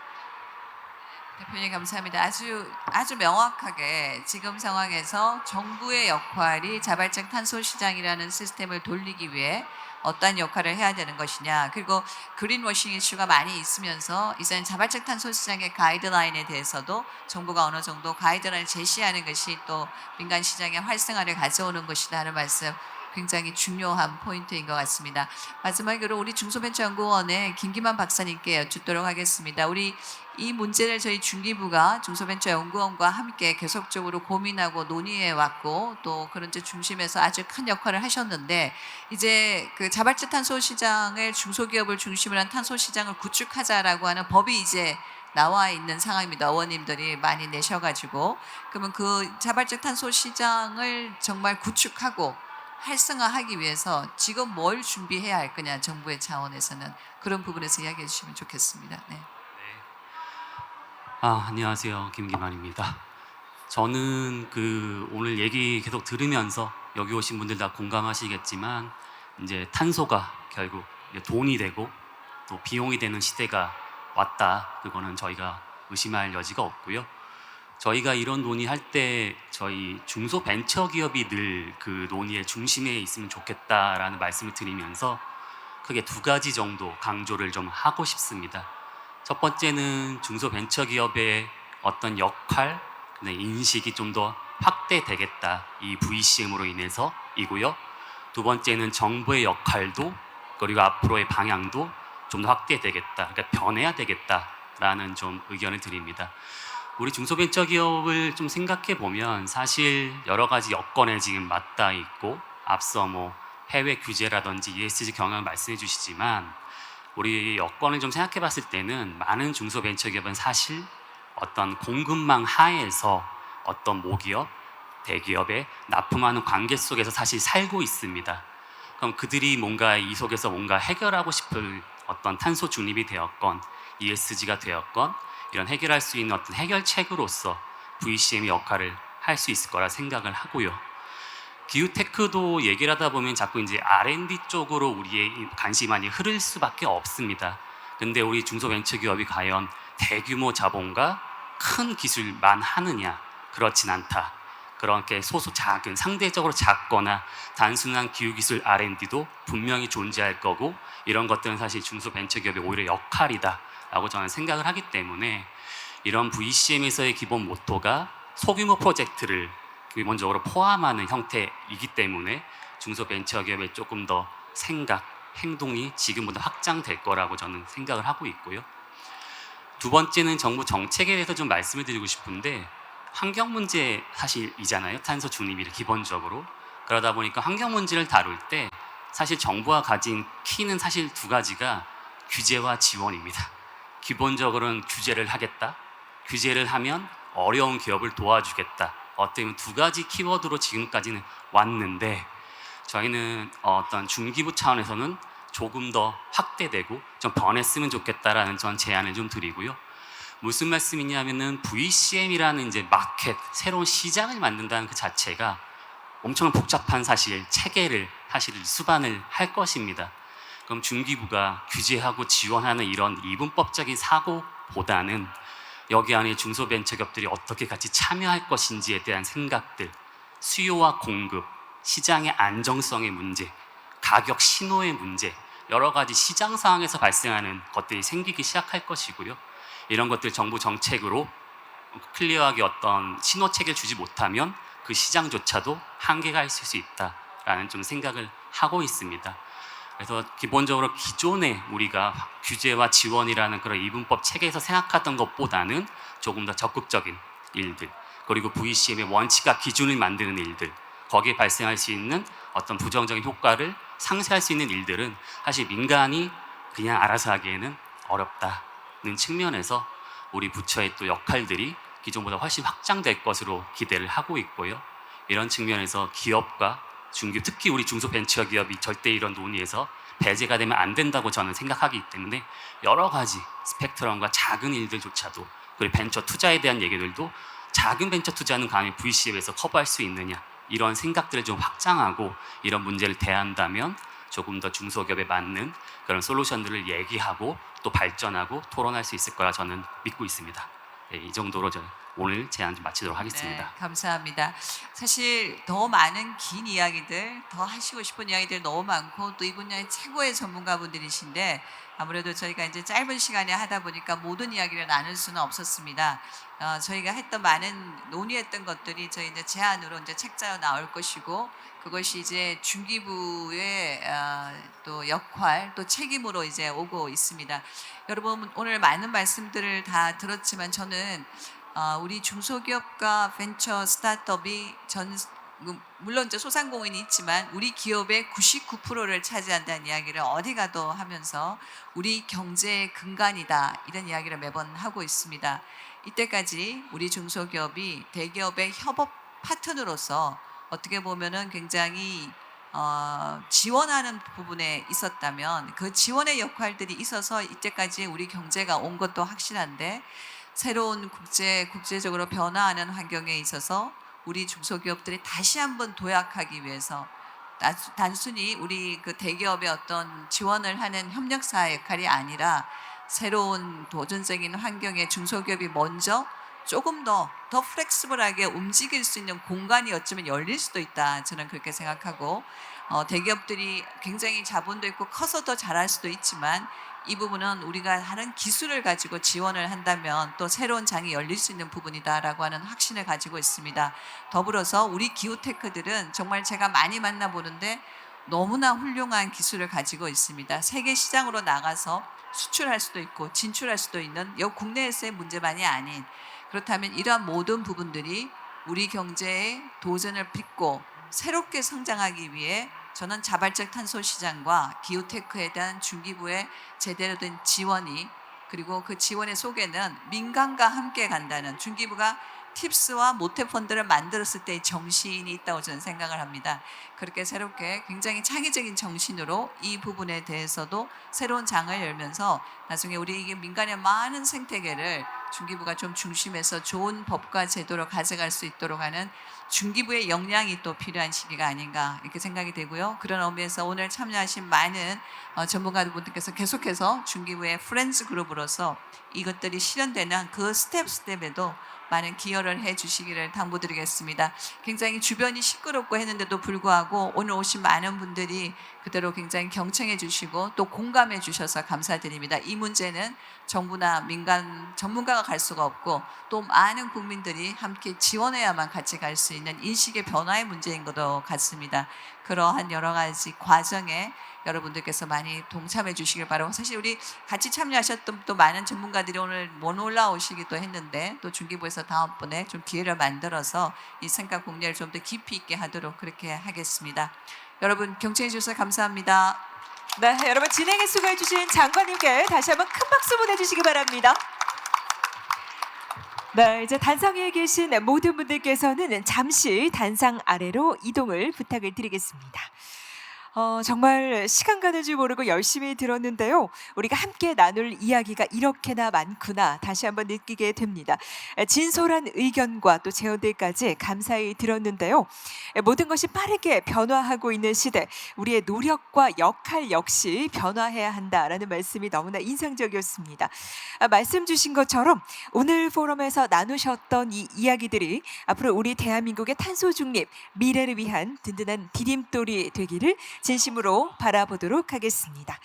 대표님 감사합니다. 아주 명확하게 지금 상황에서 정부의 역할이 자발적 탄소 시장이라는 시스템을 돌리기 위해 어떠한 역할을 해야 되는 것이냐, 그리고 그린워싱 이슈가 많이 있으면서 이제는 자발적 탄소 시장의 가이드라인에 대해서도 정부가 어느 정도 가이드라인을 제시하는 것이 또 민간 시장의 활성화를 가져오는 것이다 하는 말씀 굉장히 중요한 포인트인 것 같습니다. 마지막으로 우리 중소벤처연구원의 김기만 박사님께 여쭙도록 하겠습니다. 우리 이 문제를 저희 중기부가 중소벤처연구원과 함께 계속적으로 고민하고 논의해 왔고 또 그런 제 중심에서 아주 큰 역할을 하셨는데, 이제 그 자발적 탄소 시장을 중소기업을 중심으로 한 탄소 시장을 구축하자라고 하는 법이 이제 나와 있는 상황입니다. 의원님들이 많이 내셔가지고, 그러면 그 자발적 탄소 시장을 정말 구축하고 활성화하기 위해서 지금 뭘 준비해야 할 거냐, 정부의 차원에서는 그런 부분에서 이야기해 주시면 좋겠습니다. 네. 안녕하세요. 김기만입니다. 저는 오늘 얘기 계속 들으면서 여기 오신 분들 다 공감하시겠지만 이제 탄소가 결국 돈이 되고 또 비용이 되는 시대가 왔다. 그거는 저희가 의심할 여지가 없고요. 저희가 이런 논의할 때 저희 중소벤처기업이 늘 그 논의의 중심에 있으면 좋겠다라는 말씀을 드리면서 크게 두 가지 정도 강조를 좀 하고 싶습니다. 첫 번째는 중소벤처기업의 어떤 역할, 인식이 좀 더 확대되겠다. 이 VCM으로 인해서이고요. 두 번째는 정부의 역할도 그리고 앞으로의 방향도 좀 더 확대되겠다. 그러니까 변해야 되겠다라는 좀 의견을 드립니다. 우리 중소벤처기업을 좀 생각해 보면 사실 여러 가지 여건에 지금 맞닿아 있고, 앞서 해외 규제라든지 ESG 경영을 말씀해 주시지만 우리 여건을 좀 생각해 봤을 때는 많은 중소벤처기업은 사실 어떤 공급망 하에서 어떤 모기업 대기업에 납품하는 관계 속에서 사실 살고 있습니다. 그럼 그들이 뭔가 이 속에서 뭔가 해결하고 싶을 어떤 탄소 중립이 되었건 ESG가 되었건 이런 해결할 수 있는 어떤 해결책으로서 VCM이 역할을 할 수 있을 거라 생각을 하고요. 기후테크도 얘기를 하다 보면 자꾸 이제 R&D 쪽으로 우리의 관심이 많이 흐를 수밖에 없습니다. 근데 우리 중소벤처기업이 과연 대규모 자본과 큰 기술만 하느냐? 그렇진 않다. 그렇게 작은, 상대적으로 작거나 단순한 기후기술 R&D도 분명히 존재할 거고 이런 것들은 사실 중소벤처기업의 오히려 역할이다라고 저는 생각을 하기 때문에 이런 VCM에서의 기본 모토가 소규모 프로젝트를 기본적으로 포함하는 형태이기 때문에 중소벤처기업의 조금 더 생각, 행동이 지금보다 확장될 거라고 저는 생각을 하고 있고요. 두 번째는 정부 정책에 대해서 좀 말씀을 드리고 싶은데 환경 문제 사실이잖아요. 탄소 중립이 기본적으로. 그러다 보니까 환경 문제를 다룰 때 사실 정부가 가진 키는 사실 두 가지가 규제와 지원입니다. 기본적으로는 규제를 하겠다. 규제를 하면 어려운 기업을 도와주겠다. 어떻게 두 가지 키워드로 지금까지는 왔는데 저희는 어떤 중기부 차원에서는 조금 더 확대되고 좀 변했으면 좋겠다라는 전 제안을 좀 드리고요. 무슨 말씀이냐면은 VCM이라는 이제 마켓, 새로운 시장을 만든다는 그 자체가 엄청 복잡한 사실 체계를 사실 수반을 할 것입니다. 그럼 중기부가 규제하고 지원하는 이런 이분법적인 사고보다는 여기 안에 중소벤처기업들이 어떻게 같이 참여할 것인지에 대한 생각들, 수요와 공급, 시장의 안정성의 문제, 가격 신호의 문제, 여러 가지 시장 상황에서 발생하는 것들이 생기기 시작할 것이고요. 이런 것들 정부 정책으로 클리어하게 어떤 신호책을 주지 못하면 그 시장조차도 한계가 있을 수 있다라는 좀 생각을 하고 있습니다. 그래서 기본적으로 기존에 우리가 규제와 지원이라는 그런 이분법 체계에서 생각하던 것보다는 조금 더 적극적인 일들, 그리고 VCM의 원칙과 기준을 만드는 일들, 거기에 발생할 수 있는 어떤 부정적인 효과를 상쇄할 수 있는 일들은 사실 민간이 그냥 알아서 하기에는 어렵다는 측면에서 우리 부처의 또 역할들이 기존보다 훨씬 확장될 것으로 기대를 하고 있고요. 이런 측면에서 기업과 중기업, 특히 우리 중소벤처기업이 절대 이런 논의에서 배제가 되면 안 된다고 저는 생각하기 때문에 여러 가지 스펙트럼과 작은 일들조차도, 그리고 벤처 투자에 대한 얘기들도 작은 벤처 투자는 감히 VC에서 커버할 수 있느냐, 이런 생각들을 좀 확장하고 이런 문제를 대한다면 조금 더 중소기업에 맞는 그런 솔루션들을 얘기하고 또 발전하고 토론할 수 있을 거라 저는 믿고 있습니다. 네, 이 정도로 저는 오늘 제안 좀 마치도록 하겠습니다. 네, 감사합니다. 사실 더 많은 긴 이야기들, 더 하시고 싶은 이야기들 너무 많고 또 이 분야의 최고의 전문가분들이신데 아무래도 저희가 이제 짧은 시간에 하다 보니까 모든 이야기를 나눌 수는 없었습니다. 저희가 했던 많은 논의했던 것들이 저희 이제 제안으로 이제 책자로 나올 것이고 그것이 이제 중기부의 또 역할 또 책임으로 이제 오고 있습니다. 여러분 오늘 많은 말씀들을 다 들었지만 저는 우리 중소기업과 벤처 스타트업이 물론 이제 소상공인이 있지만 우리 기업의 99%를 차지한다는 이야기를 어디 가도 하면서 우리 경제의 근간이다 이런 이야기를 매번 하고 있습니다. 이때까지 우리 중소기업이 대기업의 협업 파트너로서 어떻게 보면은 굉장히 지원하는 부분에 있었다면 그 지원의 역할들이 있어서 이때까지 우리 경제가 온 것도 확실한데 새로운 국제적으로 변화하는 환경에 있어서 우리 중소기업들이 다시 한번 도약하기 위해서 단순히 우리 그 대기업의 어떤 지원을 하는 협력사 역할이 아니라 새로운 도전적인 환경에 중소기업이 먼저 조금 더 플렉시블하게 움직일 수 있는 공간이 어쩌면 열릴 수도 있다. 저는 그렇게 생각하고 대기업들이 굉장히 자본도 있고 커서 더 잘할 수도 있지만 이 부분은 우리가 다른 기술을 가지고 지원을 한다면 또 새로운 장이 열릴 수 있는 부분이다라고 하는 확신을 가지고 있습니다. 더불어서 우리 기후테크들은 정말 제가 많이 만나보는데 너무나 훌륭한 기술을 가지고 있습니다. 세계 시장으로 나가서 수출할 수도 있고 진출할 수도 있는 국내에서의 문제만이 아닌 그렇다면 이러한 모든 부분들이 우리 경제의 도전을 빚고 새롭게 성장하기 위해 저는 자발적 탄소 시장과 기후테크에 대한 중기부의 제대로 된 지원이 그리고 그 지원의 속에는 민간과 함께 간다는 중기부가 팁스와 모태펀드를 만들었을 때의 정신이 있다고 저는 생각을 합니다. 그렇게 새롭게 굉장히 창의적인 정신으로 이 부분에 대해서도 새로운 장을 열면서 나중에 우리 민간의 많은 생태계를 중기부가 좀 중심에서 좋은 법과 제도로 가져갈 수 있도록 하는 중기부의 역량이 또 필요한 시기가 아닌가 이렇게 생각이 되고요. 그런 의미에서 오늘 참여하신 많은 전문가분들께서 계속해서 중기부의 프렌즈 그룹으로서 이것들이 실현되는 그 스텝에도 많은 기여를 해주시기를 당부드리겠습니다. 굉장히 주변이 시끄럽고 했는데도 불구하고 오늘 오신 많은 분들이 그대로 굉장히 경청해 주시고 또 공감해 주셔서 감사드립니다. 이 문제는 정부나 민간 전문가가 갈 수가 없고 또 많은 국민들이 함께 지원해야만 같이 갈 수 있는 인식의 변화의 문제인 것도 같습니다. 그러한 여러 가지 과정에 여러분들께서 많이 동참해 주시길 바라고, 사실 우리 같이 참여하셨던 또 많은 전문가들이 오늘 못 올라오시기도 했는데 또 중기부에서 다음번에 좀 기회를 만들어서 이 생각 공략을 좀 더 깊이 있게 하도록 그렇게 하겠습니다. 여러분 경청해 주셔서 감사합니다. 네, 여러분 진행에 수고해 주신 장관님께 다시 한번 큰 박수 보내주시기 바랍니다. 네, 이제 단상에 계신 모든 분들께서는 잠시 단상 아래로 이동을 부탁을 드리겠습니다. 정말 시간 가는 줄 모르고 열심히 들었는데요. 우리가 함께 나눌 이야기가 이렇게나 많구나 다시 한번 느끼게 됩니다. 진솔한 의견과 또 제언들까지 감사히 들었는데요. 모든 것이 빠르게 변화하고 있는 시대, 우리의 노력과 역할 역시 변화해야 한다라는 말씀이 너무나 인상적이었습니다. 말씀 주신 것처럼 오늘 포럼에서 나누셨던 이 이야기들이 앞으로 우리 대한민국의 탄소 중립, 미래를 위한 든든한 디딤돌이 되기를 진심으로 바라보도록 하겠습니다.